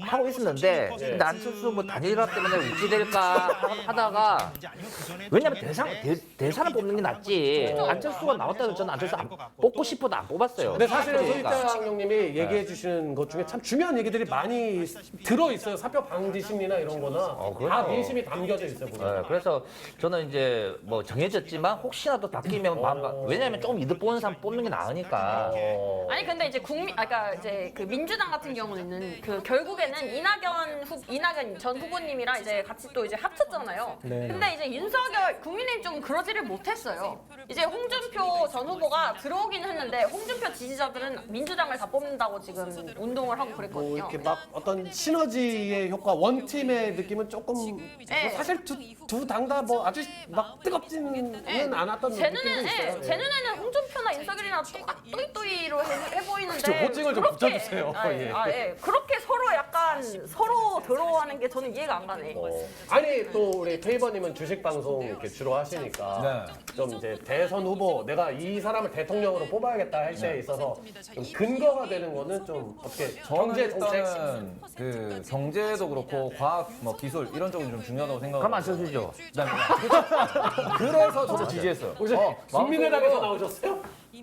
Speaker 2: 하고 있었는데 근데 안철수 뭐 단일화 때문에 어찌 될까 하다가 왜냐면 대사를 뽑는 게 낫지 안철수가 나왔다고 저는 안철수 뽑고 싶어도 안 뽑았어요.
Speaker 1: 근데 사실은
Speaker 2: 그러니까.
Speaker 1: 소희장 형님이 얘기해 주시는 것 중에 참 중요한 얘기들이 많이 들어있어요. 사표 방지 심리나 이런 거나
Speaker 2: 그럼요.
Speaker 1: 다 민심이 담겨져 있어요. 보면.
Speaker 2: 그래서 저는 이제 뭐 정해졌지만 혹시라도 바뀌면 왜냐면 조금 이득 보는 사람 뽑는 게 나으니까.
Speaker 3: 아니 근데 이제 그러니까 이제 그 민주당 같은 경우는 그 결국에는 이낙연 전 후보님이랑 이제 같이 또 이제 합쳤잖아요.
Speaker 6: 네.
Speaker 3: 근데 이제 윤석열 국민의힘 좀 그러지를 못했어요. 이제 홍준표 전 후보가 들어오긴 했는데 홍준표 지지자들은 민주당을 다 뽑는다고 지금 운동을 하고 그랬거든요.
Speaker 1: 이렇게 막 어떤 시너지의 효과, 원팀의 느낌은 조금
Speaker 3: 네.
Speaker 1: 사실 두 당 다 뭐 아주 막 뜨겁지는 않았던
Speaker 3: 제
Speaker 1: 느낌도
Speaker 3: 눈에는
Speaker 1: 있어요.
Speaker 3: 제 눈에는 홍준표나 윤석열이나 또이또이로 해 보이는데
Speaker 1: 저 호칭을 좀
Speaker 3: 그렇게-
Speaker 1: 붙여주세요. 예.
Speaker 3: 그렇게 서로 약간 서로 들어하는 게 저는 이해가 안 가네.
Speaker 1: 아니 또 우리 테이버님은 주식 방송 이렇게 주로 하시니까 좀 이제 대선 후보 내가 이 사람을 대통령으로 뽑아야겠다 할 때에 있어서 좀 근거가 되는 거는 좀 어떻게 경제 정책
Speaker 5: 일단은 그 경제도 그렇고 과학, 뭐 기술 이런 쪽은 좀 중요하다고
Speaker 2: 그럼
Speaker 5: 생각하고.
Speaker 2: 안철수죠.
Speaker 5: 그래서 저도 지지했어요.
Speaker 1: 혹시 국민의당에서 나오셨어요?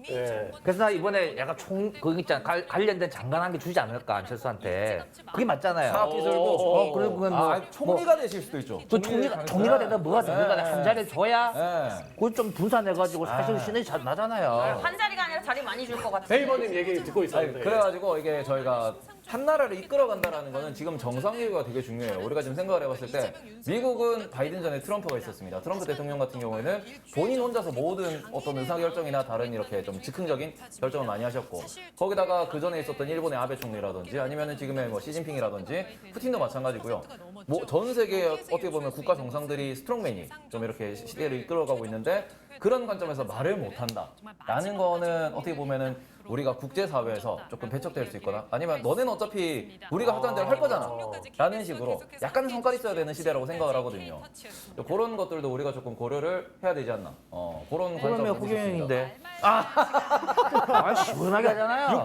Speaker 1: 예.
Speaker 2: 그래서 나 이번에 약간 그거 있잖아 관련된 장관 한 개 주지 않을까 안철수한테. 그게 맞잖아요.
Speaker 5: 과학기술도.
Speaker 2: 그리고 그건 뭐
Speaker 5: 총리가 되실 수도 있죠.
Speaker 2: 또 총리가 되다 뭐가 되는가 한 자리 줘야
Speaker 5: 네.
Speaker 2: 그걸 좀 분산해가지고 사실 신의 나잖아요.
Speaker 3: 한 자리가 아니라 자리 많이 줄 것 같아요.
Speaker 1: 테이버님 얘기 듣고 있었는데
Speaker 5: 그래가지고 이게 저희가 한 나라를 이끌어간다라는 거는 지금 정상회의가 되게 중요해요. 우리가 지금 생각을 해봤을 때 미국은 바이든 전에 트럼프가 있었습니다. 트럼프 대통령 같은 경우에는 본인 혼자서 모든 어떤 의사결정이나 다른 이렇게 좀 즉흥적인 결정을 많이 하셨고 거기다가 그 전에 있었던 일본의 아베 총리라든지 아니면은 지금의 뭐 시진핑이라든지 푸틴도 마찬가지고요. 뭐 전 세계 어떻게 보면 국가 정상들이 스트롱맨이 좀 이렇게 시대를 이끌어가고 있는데 그런 관점에서 말을 못한다 라는 거는 어떻게 보면은 우리가 국제사회에서 조금 배척될 수 있거나 아니면 너네는 어차피 우리가 하자는 대로 할 거잖아 라는 식으로 약간 성깔 있어야 되는 시대라고 생각을 하거든요. 그런 것들도 우리가 조금 고려를 해야 되지 않나 그런
Speaker 2: 그러면
Speaker 5: 관점을
Speaker 2: 허경영인데. 아, 시원하게 하잖아요.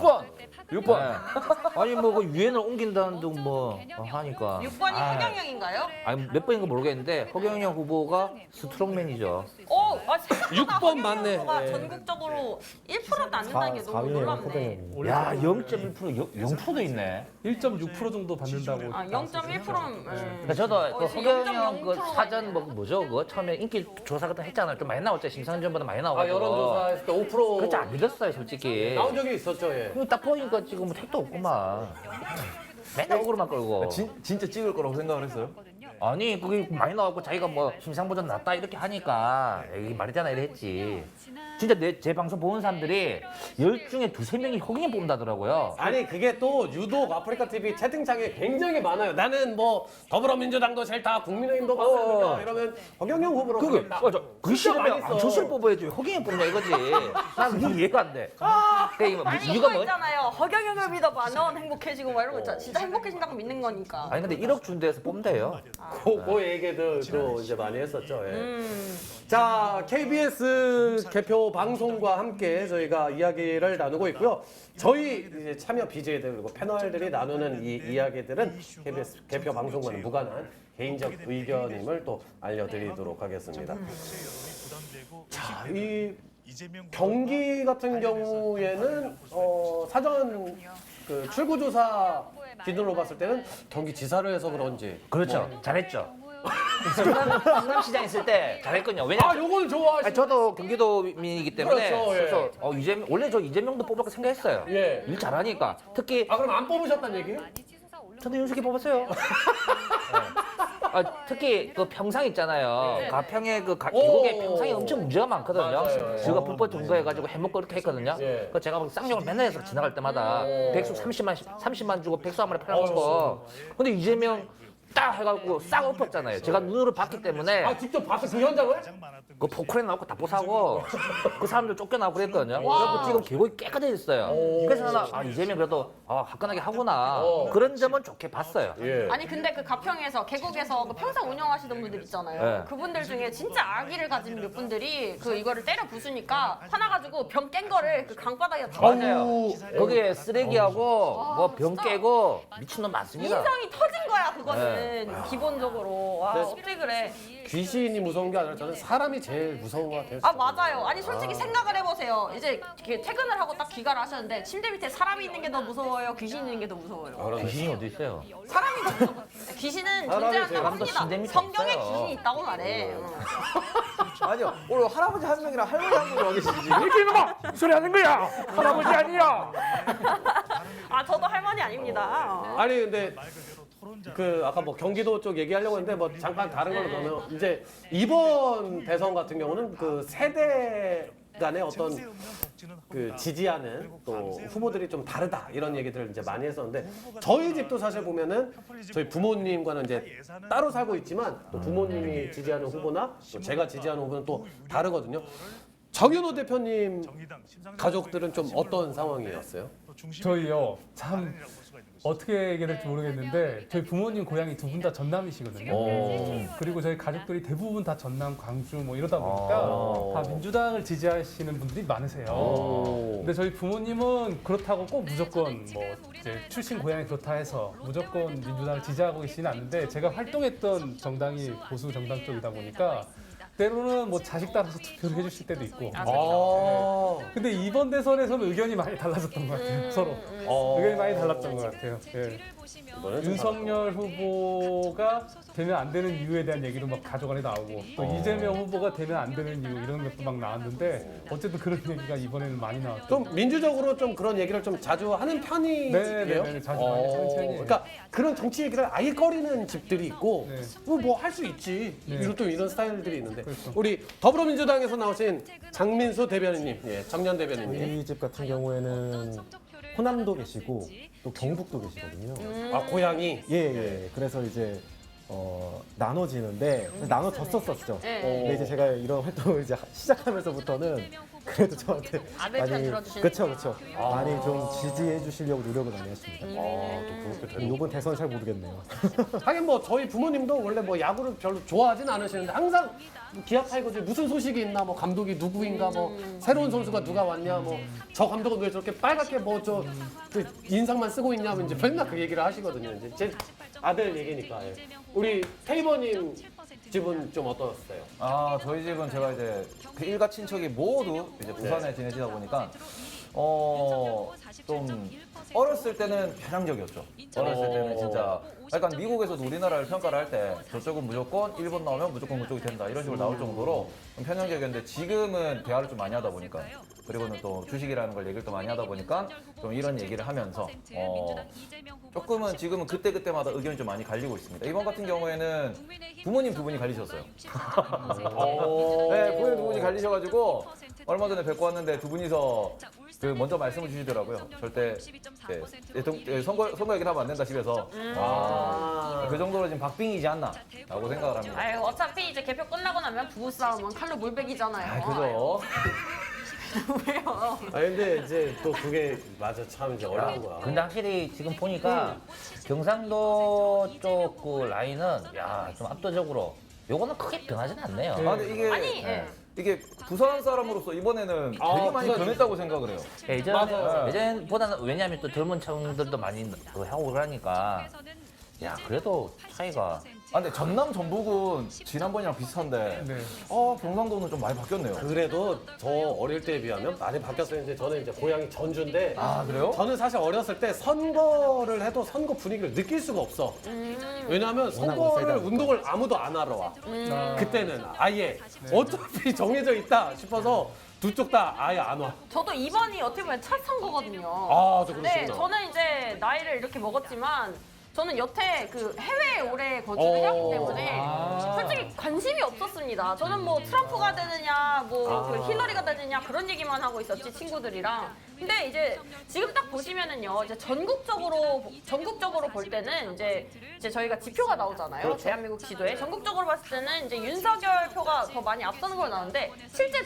Speaker 5: 6번
Speaker 2: 아니 뭐 그 유엔을 옮긴다는 둥 뭐 하니까.
Speaker 3: 6번이 허경영인가요?
Speaker 2: 아니 몇 번인가 모르겠는데 허경영 후보가 스트롱맨이죠.
Speaker 3: 생각보다
Speaker 1: 6번 맞네.
Speaker 3: 후보가
Speaker 1: 네.
Speaker 3: 전국적으로 1%도 안 된다는 게 너무
Speaker 6: 4위네요,
Speaker 3: 놀랍네.
Speaker 6: 허경영이.
Speaker 2: 야 0.1% 0%도 있네.
Speaker 4: 1.6% 정도 받는다고.
Speaker 3: 아, 0.1%는
Speaker 2: 그러니까 저도 그 허경영 그
Speaker 3: 0.0%
Speaker 2: 사전 뭐죠 그거 처음에 인기 조사 같은 거 했잖아요. 좀 많이 나왔죠. 심상정보다 많이 나와가지고.
Speaker 1: 여론조사했을 때 5%
Speaker 2: 그렇지 안 믿었어요 솔직히.
Speaker 1: 나온 적이 있었죠. 예.
Speaker 2: 그거 딱 보니까 지금 뭐 택도 없구만. 맨날 억울만 끌고.
Speaker 5: 진짜 찍을 거라고 생각을 했어요?
Speaker 2: 아니 그게 많이 나왔고 자기가 뭐 심상보다 낫다 이렇게 하니까 이게 말이잖아 이래 했지. 진짜 제 방송 보는 사람들이 10중에 2~3명이 허경영 뽑는다더라고요.
Speaker 1: 아니 그게 또 유독 아프리카 TV 채팅창에 굉장히 많아요. 나는 뭐 더불어민주당도 싫다, 국민의힘도 맞습니다. 이러면 허경영 후보로 가겠다.
Speaker 2: 맞아. 그
Speaker 1: 진짜
Speaker 2: 시험에
Speaker 1: 많이 써.
Speaker 2: 안철수를 뽑아야지 왜 허경영 뽑냐 이거지. 난 그게 이해가 안 돼. 그러니까
Speaker 3: 아니
Speaker 2: 이유가
Speaker 3: 이거
Speaker 2: 뭐?
Speaker 3: 있잖아요. 허경영을 믿어봐. 행복해지고 막 이런 거 있잖아. 진짜 행복해진다고 믿는 거니까.
Speaker 2: 아니 근데 1억 준 데서 뽑는데요.
Speaker 1: 그 얘기들도 이제 많이 했었죠. 예. 자, KBS 개표 방송과 함께 저희가 이야기를 나누고 있고요. 저희 이제 참여 BJ들 그리고 패널들이 나누는 이 이야기들은 KBS 개표 방송과는 무관한 개인적 의견임을 또 알려드리도록 하겠습니다. 자, 이 경기 같은 경우에는 사전 그 출구조사 기준으로 봤을 때는 경기지사를 해서 그런지
Speaker 2: 그렇죠. 잘했죠. 성남시장 있을 때 잘했거든요. 왜냐면
Speaker 1: 요걸 좋아하시는
Speaker 2: 아니, 저도 경기도민이기 때문에
Speaker 1: 그렇죠, 예.
Speaker 2: 그래서 원래 저 이재명도 뽑을까 생각했어요.
Speaker 1: 예.
Speaker 2: 일 잘하니까 특히
Speaker 1: 그럼 안 뽑으셨단 얘기예요?
Speaker 2: 저도 윤석열 뽑았어요. 특히 그 평상 있잖아요. 가평에 계곡에 평상이 엄청 문제가 많거든요.
Speaker 1: 맞아요.
Speaker 2: 지가 불법 증거해가지고 해먹고 이렇게 했거든요.
Speaker 1: 예.
Speaker 2: 그 제가 쌍욕을 맨날 해서 지나갈 때마다 백수 30만 주고 백수 한 마리 팔아먹고. 근데 이재명 딱 해가지고 싹 엎었잖아요. 제가 눈으로 봤기 때문에
Speaker 1: 직접 봐서 그 현장을?
Speaker 2: 그 포크레인 나오고 다 부사고 그 사람들 쫓겨나고 그랬거든요. 그래서 지금 계곡이 깨끗해졌어요. 그래서 나는 이재명 그래도 화끈하게 하구나 그런 점은 좋게 봤어요.
Speaker 1: 예.
Speaker 3: 아니 근데 그 가평에서 계곡에서 그 평상 운영하시던 분들 있잖아요.
Speaker 2: 네.
Speaker 3: 그분들 중에 진짜 아기를 가진 몇 분들이 그 이거를 때려 부수니까 화나가지고 병 깬 거를 그 강바닥에 다
Speaker 2: 맞아요. 거기에 쓰레기하고 뭐 병 깨고 미친놈 많습니다.
Speaker 3: 인성이 터진 거야 그거는
Speaker 2: 네.
Speaker 3: 기본적으로. 와 어떻게 그래?
Speaker 1: 귀신이 무서운 게 아니라 저는 사람이 제일 무서운 것 같아요.
Speaker 3: 아 맞아요. 아니 솔직히 생각을 해보세요. 이제 이렇게 퇴근을 하고 딱 귀가를 하셨는데 침대 밑에 사람이 있는 게 더 무서워요? 귀신이 있는 게 더 무서워요?
Speaker 2: 귀신이 어디 있어요?
Speaker 3: 사람이 더 무서워. 귀신은 존재한다고
Speaker 2: 사람도 침대
Speaker 3: 합니다.
Speaker 2: 밑에
Speaker 3: 성경에
Speaker 2: 없어요.
Speaker 3: 귀신이 있다고 말해.
Speaker 5: 아니요 오늘 할아버지 한 명이랑 할머니 한 명이 와 계시지
Speaker 2: 이렇게 이놈아! 소리 하는 거야! 할아버지 아니야!
Speaker 3: 아 저도 할머니 아닙니다.
Speaker 1: 아니 근데 그 아까 뭐 경기도 쪽 얘기하려고 했는데 뭐 잠깐 다른 걸로 보면 이제 이번 대선 같은 경우는 그 세대 간의 어떤 그 지지하는 또 후보들이 좀 다르다 이런 얘기들을 이제 많이 했었는데 저희 집도 사실 보면은 저희 부모님과는 이제 따로 살고 있지만 또 부모님이 지지하는 후보나 또 제가 지지하는 후보는 또 다르거든요. 정윤호 대표님 가족들은 좀 어떤 상황이었어요?
Speaker 4: 저희요 참 어떻게 얘기해야 될지 모르겠는데 저희 부모님 고향이 두 분 다 전남이시거든요. 그리고 저희 가족들이 대부분 다 전남, 광주 뭐 이러다 보니까 다 민주당을 지지하시는 분들이 많으세요. 근데 저희 부모님은 그렇다고 꼭 무조건 뭐 이제 출신 고향이 그렇다 해서 무조건 민주당을 지지하고 계시지는 않는데 제가 활동했던 정당이 보수 정당 쪽이다 보니까 때로는 뭐 자식 따라서 투표를 해주실 때도 있고.
Speaker 1: 아.
Speaker 4: 근데 이번 대선에서는 의견이 많이 달라졌던 것 같아요. 서로 의견이 많이 달랐던 것 같아요. 예.
Speaker 1: 이번엔 좀
Speaker 4: 윤석열 후보가 되면 안 되는 이유에 대한 얘기도 막 가져가니 나오고 또 이재명 후보가 되면 안 되는 이유 이런 것도 막 나왔는데 어쨌든 그런 얘기가 이번에는 많이 나왔죠.
Speaker 1: 좀 민주적으로 좀 그런 얘기를 좀 자주 하는 편이에요?
Speaker 4: 네, 자주 많이 하는 편이에요.
Speaker 1: 그러니까 그런 정치 얘기를 아예 꺼리는 집들이 있고
Speaker 4: 네.
Speaker 1: 뭐 할 수 있지 이런 스타일들이 있는데
Speaker 4: 그렇죠.
Speaker 1: 우리 더불어민주당에서 나오신 장민수 대변인님, 예, 정년 대변인님,
Speaker 6: 저희 집 같은 경우에는 호남도 계시고 또 경북도 계시거든요.
Speaker 1: 아 고향이
Speaker 6: 예. 그래서 이제 나눠지는데 나눠졌었었죠.
Speaker 3: 네.
Speaker 6: 근데 이제 제가 이런 활동을 이제 시작하면서부터는 그래도 저한테
Speaker 3: 아들 편 들어주시는
Speaker 6: 그렇죠. 많이 좀 지지해 주시려고 노력을 많이 했습니다.
Speaker 1: 또 그렇게 되는.
Speaker 6: 이번 대선 잘 모르겠네요.
Speaker 1: 하긴 뭐 저희 부모님도 원래 뭐 야구를 별로 좋아하진 않으시는데 항상 기아 타이거즈 무슨 소식이 있나 뭐 감독이 누구인가 뭐 새로운 선수가 누가 왔냐 뭐 저 감독은 왜 저렇게 빨갛게 뭐 저 그 인상만 쓰고 있냐면 이제 맨날 그 얘기를 하시거든요. 이제 제 아들 얘기니까. 예. 우리 테이버님 집은 좀 어떠셨어요?
Speaker 5: 아, 저희 집은 제가 이제 그 일가 친척이 모두 이제 부산에 지내시다 보니까 좀 어렸을 때는 편향적이었죠. 어렸을 때는 진짜 약간 미국에서도 우리나라를 평가를 할 때 저쪽은 무조건 일본 나오면 무조건 그쪽이 된다 이런 식으로 나올 정도로 좀 편향적이었는데 지금은 대화를 좀 많이 하다 보니까 그리고는 또 주식이라는 걸 얘기를 또 많이 하다 보니까 좀 이런 얘기를 하면서 조금은 지금은 그때그때마다 의견이 좀 많이 갈리고 있습니다. 이번 같은 경우에는 부모님 두 분이 갈리셨어요. 네, 부모님 두 분이 갈리셔가지고 얼마 전에 뵙고 왔는데 두 분이서 그 먼저 말씀을 주시더라고요. 절대 선거 얘기를 하면 안 된다 집에서. 그 정도로 지금 박빙이지 않나 라고 생각을 합니다.
Speaker 3: 아유 어차피 이제 개표 끝나고 나면 부부싸움은 칼로 물베기잖아요.
Speaker 5: 그죠?
Speaker 3: 왜요?
Speaker 1: 아 근데 이제 또 그게 맞아 참 이제 어려운 거야.
Speaker 2: 근데 확실히 지금 보니까 경상도 쪽 그 라인은 야 좀 압도적으로 요거는 크게 변하진 않네요.
Speaker 5: 아, 근데 이게
Speaker 3: 아니
Speaker 5: 이게 부산 사람으로서 이번에는 되게 많이
Speaker 1: 부산
Speaker 5: 변했다고 생각을 해요.
Speaker 2: 예전보다는 왜냐하면 또 젊은 층들도 많이 그 하고 그러니까 야 그래도 차이가
Speaker 5: 아, 근데 전남 전북은 지난번이랑 비슷한데
Speaker 4: 네.
Speaker 5: 경상도는 좀 많이 바뀌었네요.
Speaker 1: 그래도 저 어릴 때에 비하면 많이 바뀌었어요. 이제 저는 이제 고향이 전주인데
Speaker 5: 아, 그래요?
Speaker 1: 저는 사실 어렸을 때 선거를 해도 선거 분위기를 느낄 수가 없어. 왜냐하면 선거를 운동을 아무도 안 하러 와. 그때는 아예 어차피 정해져 있다 싶어서 두 쪽 다 아예 안 와.
Speaker 3: 저도 이번이 어떻게 보면 첫 선거거든요.
Speaker 1: 아, 저 그러시구나.
Speaker 3: 네, 저는 이제 나이를 이렇게 먹었지만 저는 여태 그 해외에 오래 거주를 해왔기 때문에 솔직히 관심이 없었습니다. 저는 뭐 트럼프가 되느냐, 뭐 그 힐러리가 되느냐 그런 얘기만 하고 있었지 친구들이랑. 근데 이제 지금 딱 보시면은요, 이제 전국적으로 볼 때는 이제 저희가 지표가 나오잖아요.
Speaker 1: 그렇죠.
Speaker 3: 대한민국 지도에 전국적으로 봤을 때는 이제 윤석열 표가 더 많이 앞서는 걸 나오는데 실제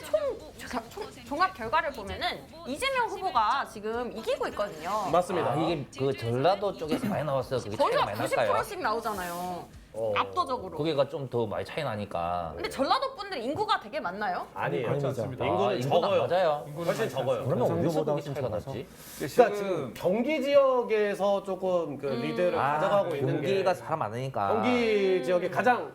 Speaker 3: 종합 결과를 보면은 이재명 후보가 지금 이기고 있거든요.
Speaker 1: 맞습니다.
Speaker 2: 이게 그 전라도 쪽에서 많이 나왔어요. 그게 차이가
Speaker 3: 거기가
Speaker 2: 많이 날까요?
Speaker 3: 90%씩 나오잖아요. 압도적으로.
Speaker 2: 거기가 좀 더 많이 차이 나니까.
Speaker 3: 근데 전라도 분들 인구가 되게 많나요?
Speaker 1: 아니에요.
Speaker 6: 그렇지
Speaker 4: 않습니다.
Speaker 1: 인구는
Speaker 2: 인구가
Speaker 1: 적어요.
Speaker 2: 맞아요.
Speaker 1: 훨씬 적어요.
Speaker 2: 그러면 어디서
Speaker 6: 경상도보다
Speaker 2: 그렇게 차이가
Speaker 6: 훨씬
Speaker 2: 났지?
Speaker 1: 그러니까 지금 경기 지역에서 조금 그 리드를 가져가고 있는 게
Speaker 2: 경기가 사람 많으니까.
Speaker 1: 경기 지역이 가장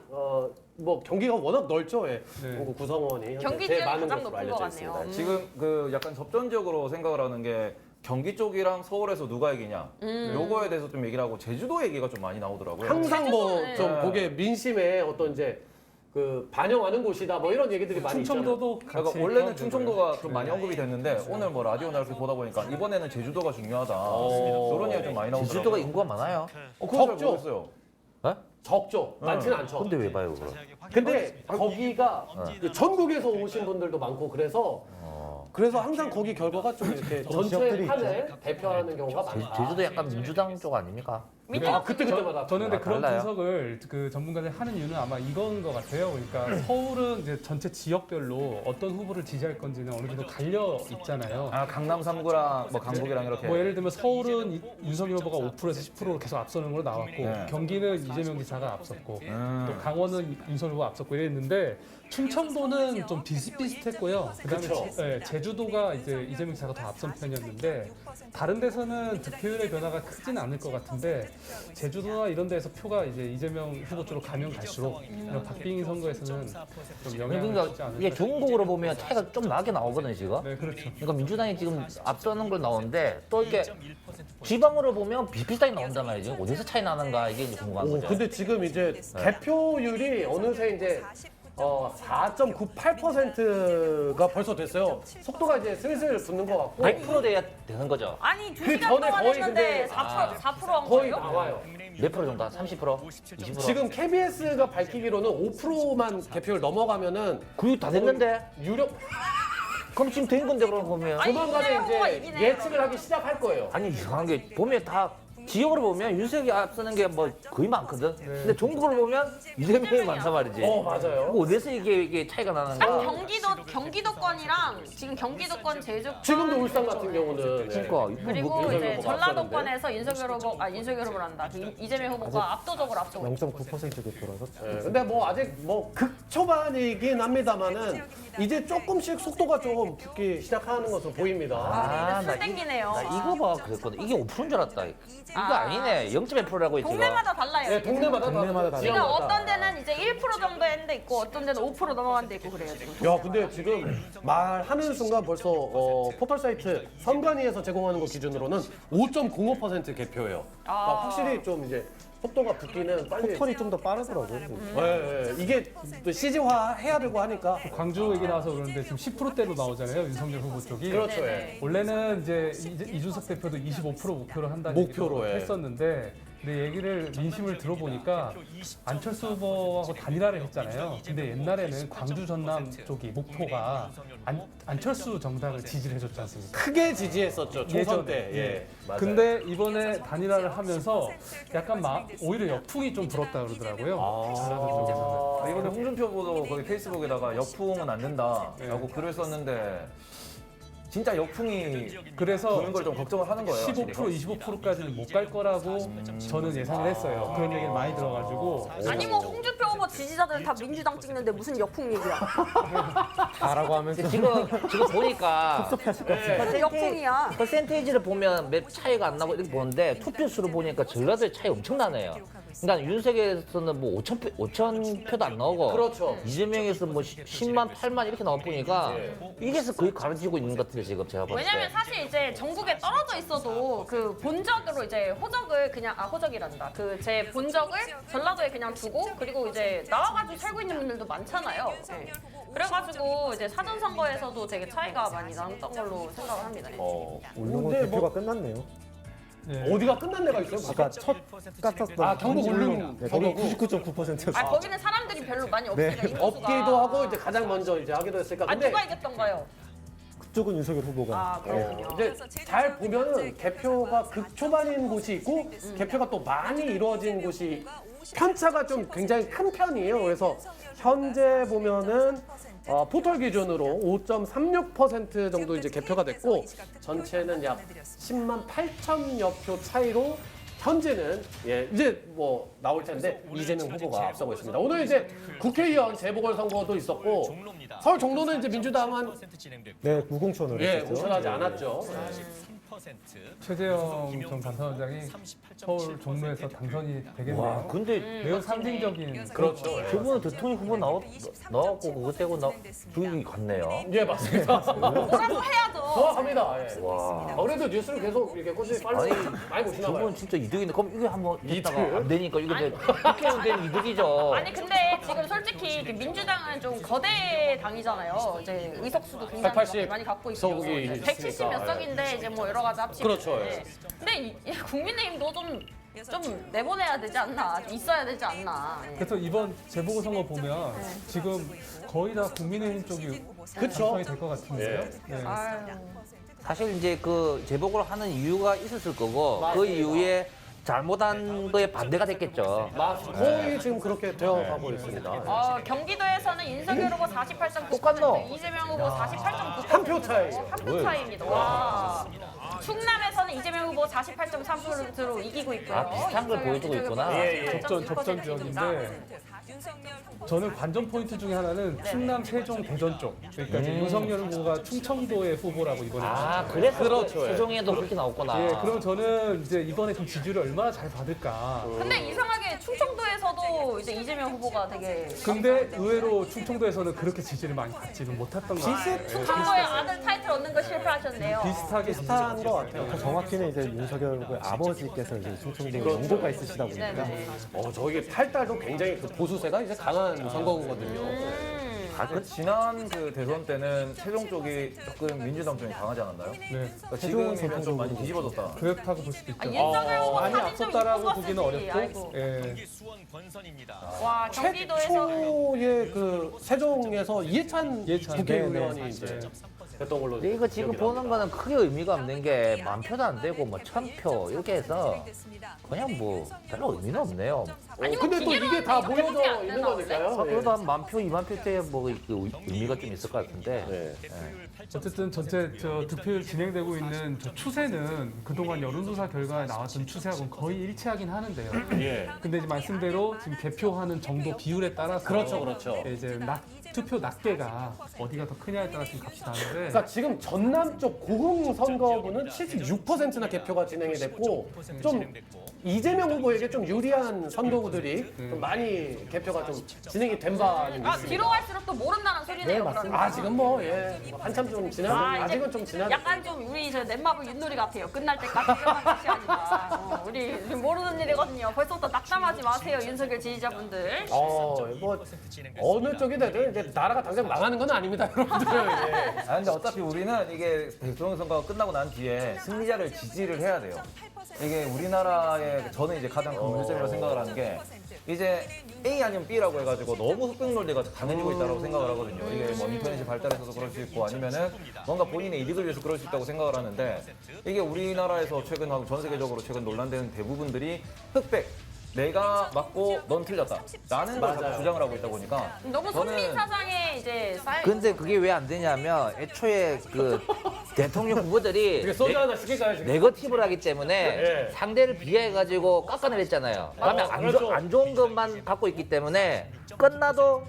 Speaker 1: 뭐 경기가 워낙 넓죠. 예.
Speaker 4: 네.
Speaker 1: 구성원이 현재
Speaker 3: 경기
Speaker 1: 제일
Speaker 3: 지역이
Speaker 1: 많은
Speaker 3: 가장
Speaker 1: 것으로
Speaker 3: 높은 것
Speaker 1: 알려져
Speaker 3: 같네요.
Speaker 1: 있습니다.
Speaker 5: 지금 그 약간 접전적으로 생각을 하는 게 경기 쪽이랑 서울에서 누가 이기냐 요거에 대해서 좀 얘기를 하고 제주도 얘기가 좀 많이 나오더라고요.
Speaker 1: 항상 뭐
Speaker 3: 제주도는-
Speaker 1: 좀 그게 민심에 어떤 이제 그 반영하는 곳이다 뭐 이런 얘기들이 많이 있잖아요.
Speaker 4: 충청도도
Speaker 5: 그러니까
Speaker 4: 같이
Speaker 5: 원래는
Speaker 4: 포함된
Speaker 5: 충청도가
Speaker 4: 거예요.
Speaker 5: 좀 많이 언급이 됐는데 오늘 뭐 라디오나 이렇게 보다 보니까 이번에는 제주도가 중요하다. 그런 얘기 좀 많이 나오더라고요.
Speaker 2: 제주도가 인구가 많아요.
Speaker 5: 그건 잘
Speaker 1: 적죠.
Speaker 5: 모르겠어요.
Speaker 1: 적죠. 많지는 않죠.
Speaker 2: 근데 왜 봐요 그럼?
Speaker 1: 근데 거기가 그 전국에서 오신 분들도 많고 그래서 항상 거기 결과가 좀 이렇게 전체
Speaker 6: 지역들이
Speaker 1: 판을 대표하는 경우가 많다.
Speaker 2: 제주도 약간 민주당 쪽 아닙니까?
Speaker 1: 아, 그때마다
Speaker 4: 저는 근데 그런
Speaker 2: 달라요?
Speaker 4: 분석을 그 전문가들이 하는 이유는 아마 이건 것 같아요. 그러니까 서울은 이제 전체 지역별로 어떤 후보를 지지할 건지는 어느 정도 갈려 있잖아요.
Speaker 5: 아, 강남 3구랑 뭐 강북이랑 이렇게.
Speaker 4: 뭐 예를 들면 서울은 윤석열 후보가 5%에서 10%로 계속 앞서는 걸로 나왔고
Speaker 5: 네.
Speaker 4: 경기는 이재명 지사가 앞섰고 또 강원은 윤석열 후보가 앞섰고 이랬는데 충청도는 좀 비슷비슷했고요. 그다음에
Speaker 1: 그쵸.
Speaker 4: 제주도가 이제 이재명 지사가 더 앞선 편이었는데 다른 데서는 득표율의 변화가 크진 않을 것 같은데 제주도나 이런 데서 표가 이제 이재명 후보 쪽으로 가면 갈수록 이런 박빙 선거에서는 좀 영향을 주지
Speaker 2: 그러니까
Speaker 4: 않을까.
Speaker 2: 이게 전국으로 보면 차이가 좀 나게 나오거든요 지금.
Speaker 4: 네, 그렇죠.
Speaker 2: 그러니까 민주당이 지금 앞서는 걸 나오는데 또 이렇게 지방으로 보면 비슷비슷하게 나온단 말이죠. 어디서 차이 나는가 이게 이제 궁금한 거죠.
Speaker 1: 근데 지금 이제 개표율이 어느새 이제 4.98%가 벌써 됐어요. 속도가 이제 슬슬 붙는 것 같고
Speaker 2: 100% 돼야 되는 거죠.
Speaker 3: 아니 두
Speaker 1: 그
Speaker 3: 시간
Speaker 1: 전에
Speaker 3: 동안
Speaker 1: 거의
Speaker 3: 했는데
Speaker 1: 근데
Speaker 3: 4%한
Speaker 1: 거의
Speaker 3: 거예요?
Speaker 1: 나와요.
Speaker 2: 몇 프로 정도? 30%? 20%?
Speaker 1: 지금 KBS가 밝히기로는 5%만 개표율 넘어가면은
Speaker 2: 그거 다 됐는데?
Speaker 1: 유력
Speaker 2: 그럼 지금 된 건데 그런 거 보면.
Speaker 3: 아니,
Speaker 1: 조만간에
Speaker 3: 이재명 후보가
Speaker 1: 이제
Speaker 3: 이기네요,
Speaker 1: 예측을
Speaker 3: 그러면.
Speaker 1: 하기 시작할 거예요.
Speaker 2: 아니 이상한 게 보면 다 지역으로 보면 윤석열이 앞서는 게 뭐 거의 많거든. 근데 전국으로 보면 이재명이 많단 말이지.
Speaker 1: 맞아요.
Speaker 2: 뭐 어디서 이게 차이가 나는
Speaker 3: 딱
Speaker 2: 거야?
Speaker 3: 경기도권이랑 지금 경기도권 제주권
Speaker 1: 지금도 울산 같은 경우는
Speaker 2: 그러니까
Speaker 3: 그리고
Speaker 1: 윤석열
Speaker 3: 이제
Speaker 1: 후보가
Speaker 3: 전라도권에서 윤석열 후보란다. 이재명 후보가 압도적으로 앞서고 있어요.
Speaker 6: 0.9% 개표라서
Speaker 1: 근데 뭐 아직 뭐 극초반이긴 합니다만은 이제 조금씩 속도가 좀 붙기 시작하는 것으로 보입니다.
Speaker 3: 아, 근데
Speaker 2: 나
Speaker 3: 술 땡기네요.
Speaker 2: 나 이거 봐 그랬거든. 이게 5%인 줄 알았다. 이거
Speaker 3: 아.
Speaker 2: 아니네. 0.1%라고 했지.
Speaker 3: 동네마다 달라요.
Speaker 1: 네, 동네마다
Speaker 6: 동네마다
Speaker 3: 지금
Speaker 1: 지역마다.
Speaker 3: 어떤 데는 이제 1% 정도 했는데 있고 어떤 데는 5% 넘어간 데 있고 그래요 지금.
Speaker 1: 야, 근데 지금 말하는 순간 벌써 포털 사이트 선관위에서 제공하는 거 기준으로는 5.05% 개표예요. 그러니까 확실히 좀 이제 속도가 붙기는 빨리.
Speaker 6: 포털이 좀 더 빠르더라고요.
Speaker 1: 네, 이게 또 CG화 해야 되고 하니까.
Speaker 4: 광주 얘기 나와서 그러는데 지금 10%대로 나오잖아요. 윤석열 후보 쪽이.
Speaker 1: 그렇죠.
Speaker 3: 네네.
Speaker 4: 원래는 이제 이준석 대표도 25% 목표를 한다는
Speaker 1: 목표로,
Speaker 4: 얘기를
Speaker 1: 예.
Speaker 4: 했었는데 근데 얘기를 민심을 들어보니까 안철수 후보하고 단일화를 했잖아요. 근데 옛날에는 광주 전남 쪽이 목포가 안철수 정당을 지지를 해줬지 않습니까?
Speaker 1: 크게 지지했었죠. 총선
Speaker 4: 예전에.
Speaker 1: 때. 예. 맞아요.
Speaker 4: 근데 이번에 단일화를 하면서 약간 오히려 역풍이 좀 불었다 그러더라고요. 전라도 쪽에서는.
Speaker 5: 이번에 홍준표 후보도 거기 페이스북에다가 역풍은 안 된다라고 글을 썼는데 진짜 역풍이
Speaker 4: 그래서
Speaker 5: 부는 걸 좀 걱정을 하는 거예요.
Speaker 4: 15% 25%까지는 못 갈 거라고 저는 예상을 했어요. 그런 얘기를 많이 들어가지고
Speaker 3: 아니 뭐 홍준표 후보 지지자들 다 민주당 찍는데 무슨 역풍 얘기야?
Speaker 6: 다라고 하면서
Speaker 2: 지금 보니까
Speaker 3: 무슨 역풍이야?
Speaker 2: 퍼센테이지를 보면 몇 차이가 안 나고 이렇게 보는데 투표수를 보니까 전라도에 차이 엄청 나네요. 그러니까 윤석열에서는 뭐 5천 표도 안 나오고
Speaker 1: 그렇죠.
Speaker 2: 이재명에서 뭐 10만, 8만 이렇게 나올 뿐이니까 이게서 거의 가라지고 있는 것 같아요 지금 제가 봤을 때.
Speaker 3: 왜냐면 사실 이제 전국에 떨어져 있어도 그 본적으로 이제 호적을 그냥 호적이란다. 그 제 본적을 전라도에 그냥 두고 그리고 이제 나와가지고 살고 있는 분들도 많잖아요. 네. 그래가지고 이제 사전 선거에서도 되게 차이가 많이 났던 걸로 생각을 합니다.
Speaker 6: 울릉은
Speaker 1: 근데
Speaker 6: 개표가 끝났네요.
Speaker 4: 예.
Speaker 1: 어디가 끝난 데가 있어요?
Speaker 6: 아까 첫 깠었던
Speaker 1: 경북 울릉.
Speaker 6: 네, 거기
Speaker 1: 거기고.
Speaker 6: 99.9%였어요.
Speaker 3: 아 거기는 사람들이 별로 많이 없으니까 인구수가.
Speaker 1: 없기도 하고 이제 가장 먼저 이제 하기도 했으니까.
Speaker 3: 아 누가 이겼던가요?
Speaker 6: 그쪽은 윤석열 후보가
Speaker 3: 아 그렇군요.
Speaker 1: 이제 잘 보면은 개표가 극초반인 곳이 있고 개표가 또 많이 이루어진 곳이 편차가 좀 굉장히 큰 편이에요. 그래서 현재 보면은 포털 기준으로 5.36% 정도 이제 개표가 됐고 전체는 약 10만 8천여 표 차이로 현재는 이제 뭐 나올 텐데 이재명 후보가 앞서고 있습니다. 오늘 이제 국회의원 재보궐선거도 있었고 서울 종로는 이제 민주당은
Speaker 6: 네 무공천으로 했었죠.
Speaker 1: 공천하지 않았죠.
Speaker 4: 최재형 전 감사원장이 서울 종로에서 당선이 되겠네요.
Speaker 2: 와 근데
Speaker 4: 매우 상징적인
Speaker 1: 그렇죠.
Speaker 2: 저분은 대통령 후보 나왔고 그거 떼고 저기 갔네요.
Speaker 1: 예 맞습니다.
Speaker 3: 뭐라도 해야죠.
Speaker 1: 정확합니다. 예.
Speaker 2: 와.
Speaker 1: 그래도 뉴스를 계속 이렇게 꾸준히
Speaker 2: 아니,
Speaker 1: 많이 보시나 봐요.
Speaker 2: 저분 진짜 이득인데 그럼 이게 한번 했다가
Speaker 1: 이득?
Speaker 2: 안 되니까 이거 국회의원 되면 이득이죠.
Speaker 3: 아니 근데 지금 솔직히 그 민주당은 좀 거대 당이잖아요. 이제 의석수도 굉장히
Speaker 1: 180
Speaker 3: 많이 갖고 있고
Speaker 1: 석이
Speaker 3: 170 몇
Speaker 1: 있으니까,
Speaker 3: 석인데 이제 뭐 여러 가지 합치면
Speaker 1: 그렇죠, 예.
Speaker 3: 근데 이 국민의힘도 좀 내보내야 되지 않나, 있어야 되지 않나. 예.
Speaker 4: 그래서 이번 재보궐선거 보면 지금 거의 다 국민의힘 쪽이 당선이 될 것 같은데요. 네.
Speaker 3: 아유.
Speaker 2: 사실 이제 그 재보궐 하는 이유가 있었을 거고 그
Speaker 1: 맞습니다.
Speaker 2: 이후에 잘못한 거에 반대가 됐겠죠.
Speaker 1: 거의 지금 그렇게 되어가고 있습니다.
Speaker 3: 경기도에서는 윤석열 후보 48.9%,
Speaker 2: 똑같노?
Speaker 3: 이재명 후보 48.9%.
Speaker 1: 한 표 차이.
Speaker 3: 한 표 차이입니다. 와. 충남에서는 이재명 후보 48.3%로 이기고 있고요.
Speaker 2: 아, 비슷한 걸 보여주고 있구나.
Speaker 1: 예, 예.
Speaker 4: 접전 지역인데 저는 관전 포인트 중에 하나는 충남, 세종, 대전 쪽. 그러니까 이제 윤석열 후보가 충청도의 후보라고 이번에.
Speaker 2: 그래서
Speaker 1: 그렇죠.
Speaker 2: 세종에도 그렇게 나왔구나.
Speaker 4: 예, 그럼 저는 이제 이번에 그 지지율을 얼마나 잘 받을까.
Speaker 3: 근데 이상하게 충청도에서도 이제 이재명 후보가 되게
Speaker 4: 근데 의외로 충청도에서는 그렇게 지지를 많이 받지는 못했던 것 같아요.
Speaker 3: 충청도의 아들 타이틀 얻는 거 실패하셨네요.
Speaker 4: 비슷하게
Speaker 1: 비슷한 것 같아요.
Speaker 6: 더 정확히는 이제 윤석열 후보의 아버지께서 이제 충청도에 연고가 있으시다 보니까
Speaker 3: 네네.
Speaker 1: 저기 팔달도 굉장히 그 보수세가 이제 강한 선거구거든요.
Speaker 5: 그 지난 그 대선 때는 세종 쪽이 조금 민주당 쪽이 강하지 않았나요?
Speaker 4: 네.
Speaker 5: 그러니까 지금이면 좀 많이 뒤집어졌다.
Speaker 4: 그렇다고 볼 수도 있죠.
Speaker 3: 윤석열 후보
Speaker 4: 많이
Speaker 3: 사진 좀
Speaker 4: 앞섰다라고
Speaker 3: 이쁜 거
Speaker 4: 보기는
Speaker 3: 쓰지.
Speaker 4: 어렵고.
Speaker 3: 아이고.
Speaker 4: 예.
Speaker 7: 수원 권선입니다.
Speaker 3: 와 경기도에서
Speaker 1: 최초의 그 세종에서 이해찬
Speaker 4: 이해찬,
Speaker 1: 국회의원이
Speaker 4: 네,
Speaker 1: 이제
Speaker 4: 네.
Speaker 1: 됐던 걸로.
Speaker 2: 근데 이거 지금
Speaker 1: 기억이
Speaker 2: 보는
Speaker 1: 납니다.
Speaker 2: 거는 크게 의미가 없는 게 10,000표도 안 되고 뭐 1,000표 이렇게 해서 그냥 뭐 별로 의미는 없네요.
Speaker 1: 근데 또 이게 다 모여져 있는 거니까요.
Speaker 2: 그래도 한 10,000표, 20,000표에 뭐 의미가 좀 있을 것 같은데.
Speaker 1: 네.
Speaker 4: 어쨌든 전체 득표율 진행되고 있는 저 추세는 그동안 여론조사 결과에 나왔던 추세하고는 거의 일치하긴 하는데요.
Speaker 1: 예.
Speaker 4: 근데 이제 말씀대로 지금 개표하는 정도 비율에 따라서
Speaker 1: 그렇죠.
Speaker 4: 이제 투표 낱개가 어디가 더 크냐에 따라 지금 값이 다른데
Speaker 1: 그러니까 지금 전남 쪽 고흥 선거구는 76%나 개표가 진행이 됐고 좀 이재명 후보에게 좀 유리한 선거구들이 좀 많이 개표가 좀 진행이 된 바는
Speaker 3: 아
Speaker 1: 있습니다.
Speaker 3: 뒤로 갈수록 또 모른다는 소리네요. 그러면.
Speaker 1: 아 지금 뭐 한참 좀 지나
Speaker 3: 이제
Speaker 1: 아직은 좀 지나.
Speaker 3: 약간 좀 우리 저 넷마블 윷놀이 같아요. 끝날 때까지 이러면 무시하지마. 우리 모르는 일이거든요. 벌써부터 낙담하지 마세요, 윤석열 지지자분들.
Speaker 1: 뭐 어느 쪽이 되든 이제 나라가 당장 망하는 건 아닙니다, 여러분들. 예.
Speaker 5: 아 근데 어차피 우리는 이게 대통령 선거가 끝나고 난 뒤에 승리자를 지지를 해야 돼요. 이게 우리나라의 저는 이제 가장 큰 문제점이라고 생각을 하는 게 이제 A 아니면 B라고 해가지고 너무 흑백놀이가 강해지고 있다고 생각을 하거든요. 이게 뭐 인터넷이 발달해서도 그럴 수 있고 아니면은 뭔가 본인의 이득을 위해서 그럴 수 있다고 생각을 하는데 이게 우리나라에서 최근 하고 전 세계적으로 최근 논란되는 대부분들이 흑백 내가 맞고 넌 틀렸다 라는 걸 자꾸 주장을 하고 있다 보니까
Speaker 3: 너무 선민 사상에 이제 쌓여.
Speaker 2: 근데 그게 왜 안 되냐면 애초에 그 대통령 후보들이
Speaker 1: 이게 소주 하나 시킬까요 지금?
Speaker 2: 네거티브를 하기 때문에
Speaker 1: 예.
Speaker 2: 상대를 비하해가지고 깎아내렸잖아요. 그다음에
Speaker 1: 그렇죠.
Speaker 2: 안 좋은 것만 갖고 있기 때문에 끝나도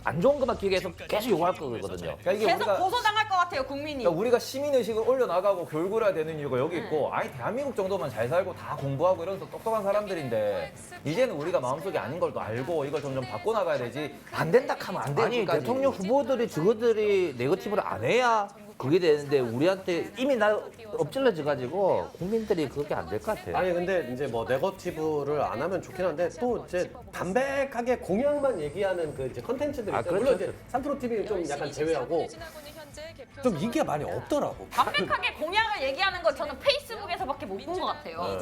Speaker 2: 안 좋은 것만 기획해서 계속 요구할 거거든요.
Speaker 5: 그러니까 이게
Speaker 3: 계속
Speaker 5: 우리가
Speaker 3: 고소당할 것 같아요, 국민이.
Speaker 5: 그러니까 우리가 시민의식을 올려나가고 교육을 해야 되는 이유가 여기 있고 아니 대한민국 정도만 잘 살고 다 공부하고 이러면서 똑똑한 사람들인데 이제는 우리가 마음속에 아닌 걸 또 알고 이걸 점점 바꿔나가야 되지 안 된다 하면 안 돼요.
Speaker 2: 아니 대통령 후보들이 저것들이 네거티브를 안 해야 그게 되는데 우리한테 이미 나 엎질러져 가지고 국민들이 그렇게 안 될 것 같아요.
Speaker 1: 아니 근데 이제 뭐 네거티브를 안 하면 좋긴 한데 또 이제 담백하게 공약만 얘기하는 그 이제 컨텐츠들이 있어요. 물론 이제 3프로 TV 좀 약간 제외하고 좀 인기가 많이 없더라고.
Speaker 3: 담백하게 공약을 얘기하는 건 저는 페이스북에서밖에 못 본 것 같아요.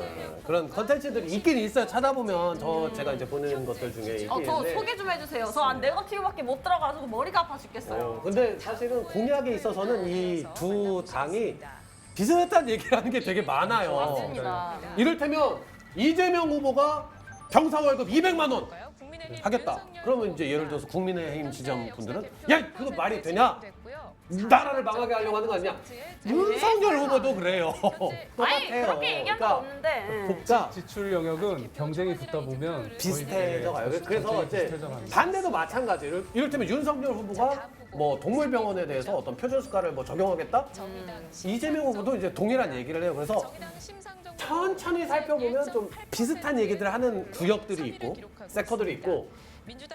Speaker 1: 그런 컨텐츠들이 있긴 있어요. 찾아보면 제가 이제 보는 것들 중에 있긴
Speaker 3: 저
Speaker 1: 있는데.
Speaker 3: 소개 좀 해주세요. 저 네거티브밖에 못 들어가서 머리가 아파 죽겠어요.
Speaker 1: 근데 사실은 공약에 있어서는 이 두 당이 비슷한 얘기를 하는 게 되게 많아요.
Speaker 3: 맞습니다.
Speaker 1: 이를테면 이재명 후보가 병사 월급 200만 원 하겠다. 그러면 이제 예를 들어서 국민의힘 지지자분들은 야 그거 말이 되냐? 나라를 망하게 하려고 하는 거 아니냐? 윤석열 후보도 그래요.
Speaker 3: 아니
Speaker 1: 똑같아요.
Speaker 3: 그렇게 얘기한 적 없는데.
Speaker 1: 그러니까
Speaker 4: 지출 영역은 경쟁이 붙다 보면 거의,
Speaker 1: 비슷해져 가요. 그래서
Speaker 4: 경쟁이
Speaker 1: 이제
Speaker 4: 비슷해져 갑니다.
Speaker 1: 반대도 마찬가지예요. 이를테면 윤석열 후보가 뭐 동물병원에 대해서 어떤 표준수가를 뭐 적용하겠다? 이재명 후보도 이제 동일한 얘기를 해요. 그래서 천천히 살펴보면 좀 비슷한 얘기들을 하는 구역들이 있고 섹터들이 있고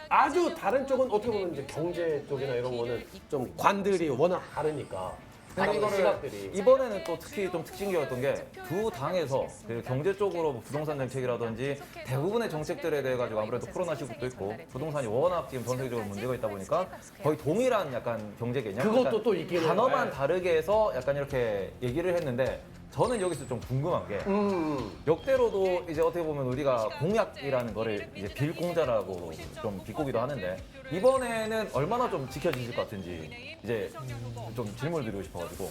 Speaker 1: 아주 다른 쪽은 어떻게 보면 이제 경제 쪽이나 이런 거는 좀 관들이 워낙 다르니까
Speaker 5: 근데
Speaker 1: 다른
Speaker 5: 이거를
Speaker 1: 시각들이
Speaker 5: 이번에는 또 특히 좀 특징적이었던 게 두 당에서 그 경제 쪽으로 뭐 부동산 정책이라든지 대부분의 정책들에 대해 가지고 아무래도 코로나 시국도 있고 부동산이 워낙 지금 전 세계적으로 문제가 있다 보니까 거의 동일한 약간 경제 개념
Speaker 1: 그것도
Speaker 5: 약간
Speaker 1: 또 있긴 해요.
Speaker 5: 단어만
Speaker 1: 네.
Speaker 5: 다르게 해서 약간 이렇게 얘기를 했는데 저는 여기서 좀 궁금한 게 역대로도 이제 어떻게 보면 우리가 공약이라는 거를 이제 빌공자라고 좀 비꼬기도 하는데 이번에는 얼마나 좀 지켜지실 것 같은지 이제 좀 질문을 드리고 싶어가지고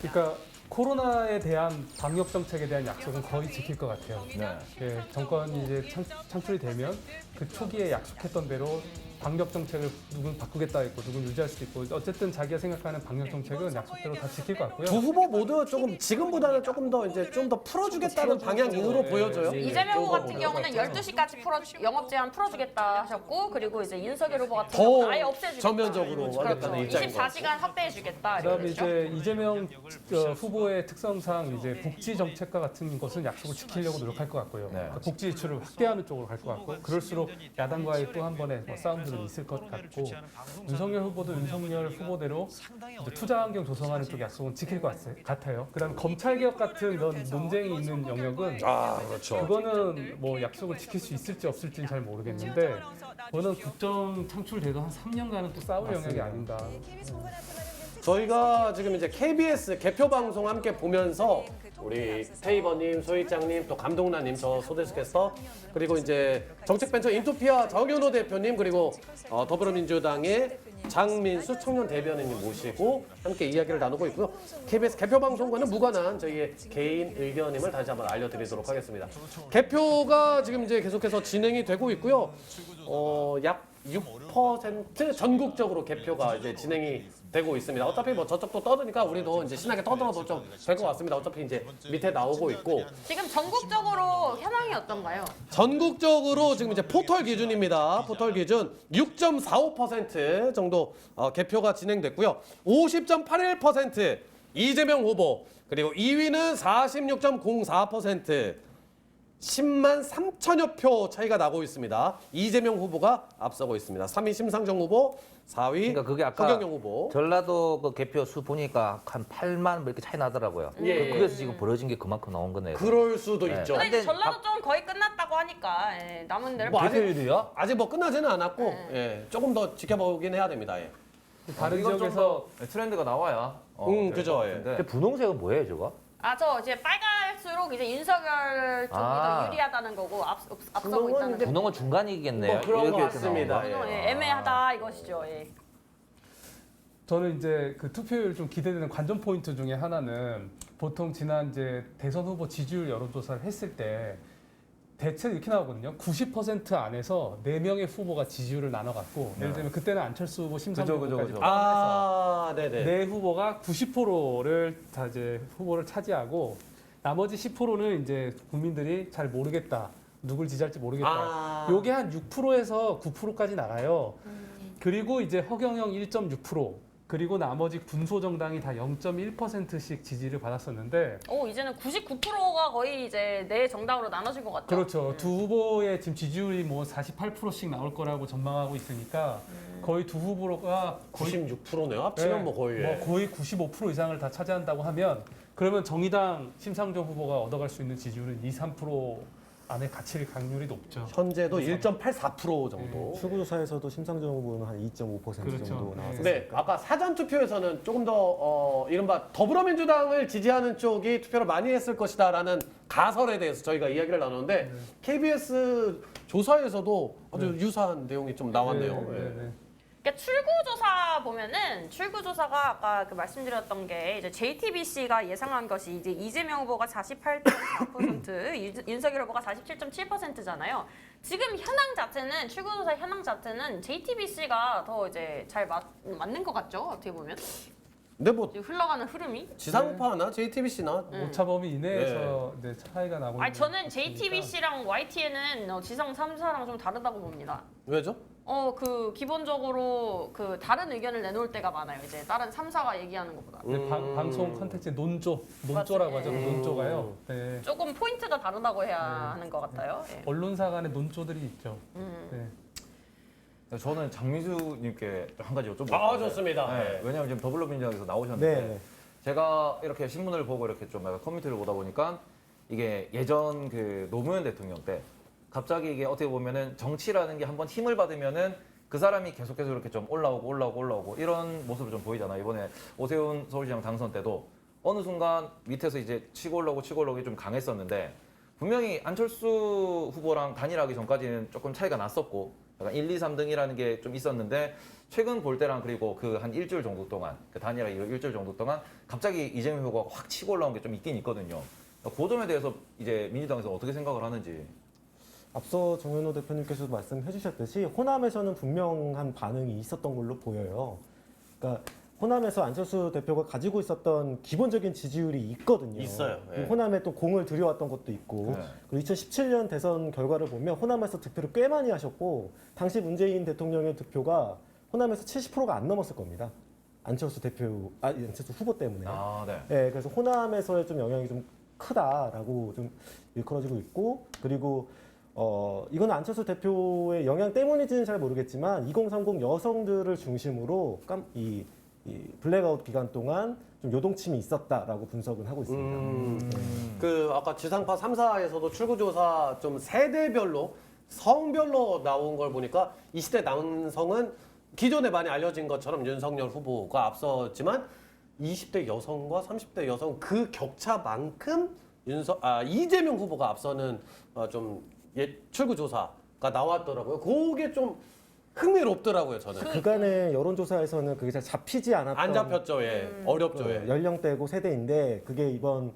Speaker 4: 그러니까 코로나에 대한 방역 정책에 대한 약속은 거의 지킬 것 같아요.
Speaker 5: 네.
Speaker 4: 예, 정권이 이제 창출이 되면 그 초기에 약속했던 대로 방역 정책을 누군 바꾸겠다 했고 누군 유지할 수도 있고 어쨌든 자기가 생각하는 방역 정책은 약속대로 다 지킬 것 같고요.
Speaker 1: 두 후보 모두 조금 지금보다는 조금 더 이제 좀 더 풀어주겠다는 방향으로 보여져요.
Speaker 3: 이재명 후보 같은 경우는 12시까지 영업 제한 풀어주겠다 하셨고 그리고 이제 윤석열 후보 같은
Speaker 1: 더
Speaker 3: 경우는 아예 없애주겠다.
Speaker 1: 전면적으로
Speaker 3: 그렇죠.
Speaker 1: 하겠다는 입장인 것
Speaker 3: 24시간 확대해주겠다.
Speaker 4: 그다음에
Speaker 3: 이랬죠.
Speaker 4: 이제 이재명 후보의 특성상 이제 복지 정책과 같은 것은 약속을 지키려고 노력할 것 같고요. 그러니까 복지 지출을 확대하는 쪽으로 갈 것 같고 그럴수록 야당과의 또 한 번의 싸움들은 있을 것 같고 윤석열 후보도 윤석열 후보대로 이제 투자 환경 조성하는 쪽 약속은 지킬 것 같아요. 그다음에 검찰 개혁 같은 그런 논쟁이 있는 영역은
Speaker 1: 그렇죠.
Speaker 4: 그거는 뭐 약속을 지킬 수 있을지 없을지는 잘 모르겠는데 그거는 국정 창출돼도 한 3년간은 또 싸울 영역이 아닌가.
Speaker 1: 저희가 지금 이제 KBS 개표 방송 함께 보면서 우리 테이버님, 소희장님, 또 감동란님, 저 소데스캐스터 그리고 이제 정책벤처 인토피아 정윤호 대표님 그리고 더불어민주당의 장민수 청년 대변인님 모시고 함께 이야기를 나누고 있고요. KBS 개표 방송과는 무관한 저희의 개인 의견임을 다시 한번 알려드리도록 하겠습니다. 개표가 지금 이제 계속해서 진행이 되고 있고요. 약 6% 전국적으로 개표가 이제 진행이 되고 있습니다. 어차피 뭐 저쪽도 떠드니까 우리도 이제 신나게 떠들어도 좀 될 것 같습니다. 어차피 이제 밑에 나오고 있고
Speaker 3: 지금 전국적으로 현황이 어떤가요?
Speaker 1: 전국적으로 지금 이제 포털 기준입니다. 포털 기준 6.45% 정도 개표가 진행됐고요. 50.81% 이재명 후보 그리고 2위는 46.04% 10만 3천여 표 차이가 나고 있습니다. 이재명 후보가 앞서고 있습니다. 3위 심상정 후보, 4위
Speaker 2: 그러니까 그게 아까
Speaker 1: 허경영 후보.
Speaker 2: 전라도 그 개표 수 보니까 한 8만 뭐 이렇게 차이 나더라고요.
Speaker 1: 예.
Speaker 2: 그래서 지금 벌어진 게 그만큼 나온 거네요.
Speaker 1: 그럴 수도 있죠.
Speaker 3: 근데 이제
Speaker 2: 근데
Speaker 3: 전라도 좀 거의 끝났다고 하니까 남은 데를
Speaker 1: 뭐 아직-
Speaker 2: 개표율이요?
Speaker 1: 아직 뭐 끝나지는 않았고 예, 조금 더 지켜보긴 해야 됩니다. 예.
Speaker 4: 다른
Speaker 5: 이건 좀
Speaker 4: 지역에서
Speaker 5: 더 트렌드가 나와야.
Speaker 1: 그죠, 예.
Speaker 2: 근데 분홍색은 뭐예요, 저거?
Speaker 3: 저 이제 빨갈수록 이제 윤석열 쪽이 더 유리하다는 거고 앞서고
Speaker 1: 그건
Speaker 3: 있다는
Speaker 1: 이제
Speaker 3: 거.
Speaker 2: 분홍은 중간이겠네요.
Speaker 1: 뭐 그런 것
Speaker 2: 이렇게
Speaker 1: 같습니다.
Speaker 2: 나오는 거.
Speaker 1: 예.
Speaker 3: 애매하다 이것이죠. 예.
Speaker 4: 저는 이제 그 투표율 좀 기대되는 관전 포인트 중에 하나는 보통 지난 이제 대선 후보 지지율 여론조사를 했을 때 대체 이렇게 나오거든요. 90% 안에서 4명의 후보가 지지율을 나눠갖고 예를 들면 그때는 안철수 후보 심상정
Speaker 5: 그죠,
Speaker 4: 후보까지
Speaker 5: 그죠.
Speaker 4: 포함해서
Speaker 1: 네네.
Speaker 4: 네 후보가 90%를 다 이제 후보를 차지하고 나머지 10%는 이제 국민들이 잘 모르겠다. 누굴 지지할지 모르겠다. 요게 한 6%에서 9%까지 나가요. 그리고 이제 허경영 1.6%, 그리고 나머지 군소정당이 다 0.1%씩 지지를 받았었는데
Speaker 3: 이제는 99%가 거의 이제 내 정당으로 나눠진 것 같죠.
Speaker 4: 그렇죠. 두 후보의 지금 지지율이 뭐 48%씩 나올 거라고 전망하고 있으니까 거의 두 후보가 거의
Speaker 1: 96%네요. 합치면 뭐 거의. 예.
Speaker 4: 거의 95% 이상을 다 차지한다고 하면 그러면 정의당 심상정 후보가 얻어갈 수 있는 지지율은 2~3% 안에 갇힐 확률이 높죠.
Speaker 1: 현재도 1.84% 정도.
Speaker 6: 출구조사에서도 심상정 후보는 한 2.5%
Speaker 4: 그렇죠.
Speaker 6: 정도 나왔어요.
Speaker 1: 네, 아까 사전 투표에서는 조금 더 이른바 더불어민주당을 지지하는 쪽이 투표를 많이 했을 것이다라는 가설에 대해서 저희가 이야기를 나눴는데 KBS 조사에서도 아주 유사한 내용이 좀 나왔네요. 예.
Speaker 3: 그러니까 출구조사 보면은 출구조사가 아까 그 말씀드렸던 게 이제 JTBC가 예상한 것이 이제 이재명 후보가 48.4%, 윤석열 후보가 47.7%잖아요. 지금 현황 자체는 출구조사 현황 자체는 JTBC가 더 이제 잘 맞는 것 같죠? 어떻게 보면
Speaker 1: 근데 뭐
Speaker 3: 지금 흘러가는 흐름이.
Speaker 1: 지상파나 JTBC나
Speaker 4: 오차 범위 이내에서 네, 차이가 나고 있는
Speaker 3: 저는
Speaker 4: 것 같으니까.
Speaker 3: JTBC랑 YTN은 지상 3사랑 좀 다르다고 봅니다.
Speaker 1: 왜죠?
Speaker 3: 기본적으로 그 다른 의견을 내놓을 때가 많아요. 이제 다른 3사가 얘기하는 것보다.
Speaker 4: 네, 방송 컨텐츠 논조라고
Speaker 3: 맞아요.
Speaker 4: 하죠. 논조가요. 네.
Speaker 3: 조금 포인트가 다르다고 해야 하는 것 같아요. 예.
Speaker 4: 언론사 간의 논조들이 있죠. 네.
Speaker 5: 저는 장민수님께 한 가지 여쭤볼게요.
Speaker 1: 좋습니다.
Speaker 5: 네,
Speaker 1: 네.
Speaker 5: 왜냐하면 지금 더불어민주당에서 나오셨는데
Speaker 6: 네.
Speaker 5: 제가 이렇게 신문을 보고 이렇게 좀 약간 커뮤니티를 보다 보니까 이게 예전 그 노무현 대통령 때 갑자기 이게 어떻게 보면은 정치라는 게 한번 힘을 받으면은 그 사람이 계속해서 이렇게 좀 올라오고 이런 모습을 좀 보이잖아요. 이번에 오세훈 서울시장 당선 때도 어느 순간 밑에서 이제 치고 올라오고 좀 강했었는데 분명히 안철수 후보랑 단일하기 전까지는 조금 차이가 났었고 약간 1, 2, 3등이라는 게 좀 있었는데 최근 볼 때랑 그리고 그 한 일주일 정도 동안 그 단일하기 일주일 정도 동안 갑자기 이재명 후보가 확 치고 올라온 게 좀 있긴 있거든요. 그 점에 대해서 이제 민주당에서 어떻게 생각을 하는지.
Speaker 6: 앞서 정현호 대표님께서도 말씀해 주셨듯이 호남에서는 분명한 반응이 있었던 걸로 보여요. 그러니까 호남에서 안철수 대표가 가지고 있었던 기본적인 지지율이 있거든요.
Speaker 1: 있어요. 예.
Speaker 6: 호남에 또 공을 들여왔던 것도 있고
Speaker 5: 네.
Speaker 6: 그리고 2017년 대선 결과를 보면 호남에서 득표를 꽤 많이 하셨고 당시 문재인 대통령의 득표가 호남에서 70%가 안 넘었을 겁니다. 안철수 후보 때문에.
Speaker 5: 아, 네.
Speaker 6: 네, 그래서 호남에서의 좀 영향이 좀 크다라고 좀 일컬어지고 있고 그리고 이건 안철수 대표의 영향 때문인지는 잘 모르겠지만 2030 여성들을 중심으로 이 블랙아웃 기간 동안 좀 요동침이 있었다라고 분석은 하고 있습니다.
Speaker 1: 그 아까 지상파 3사에서도 출구조사 좀 세대별로 성별로 나온 걸 보니까 20대 남성은 기존에 많이 알려진 것처럼 윤석열 후보가 앞섰지만 20대 여성과 30대 여성 그 격차만큼 이재명 후보가 앞서는 좀 출구조사가 나왔더라고요. 그게 좀 흥미롭더라고요, 저는.
Speaker 6: 그간의 여론조사에서는 그게 잘 잡히지 않았던
Speaker 1: 안 잡혔죠, 예. 어렵죠, 예.
Speaker 6: 연령대고 세대인데 그게 이번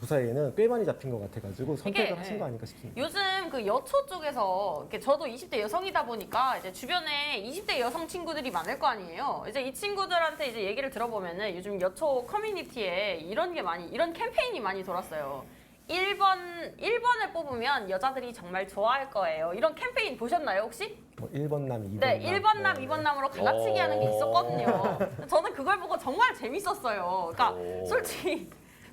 Speaker 6: 조사에는 꽤 많이 잡힌 것 같아가지고 선택을
Speaker 3: 이게,
Speaker 6: 하신 거 아닐까 싶습니다.
Speaker 3: 요즘 그 여초 쪽에서 이렇게 저도 20대 여성이다 보니까 이제 주변에 20대 여성 친구들이 많을 거 아니에요. 이제 이 친구들한테 이제 얘기를 들어보면은 요즘 여초 커뮤니티에 이런 캠페인이 많이 돌았어요. 1번을 뽑으면 여자들이 정말 좋아할 거예요. 이런 캠페인 보셨나요, 혹시?
Speaker 6: 뭐 1번 남, 2번
Speaker 3: 네,
Speaker 6: 남.
Speaker 3: 1번 남, 2번 남으로 갈라치기 하는 게 있었거든요. 저는 그걸 보고 정말 재밌었어요. 그러니까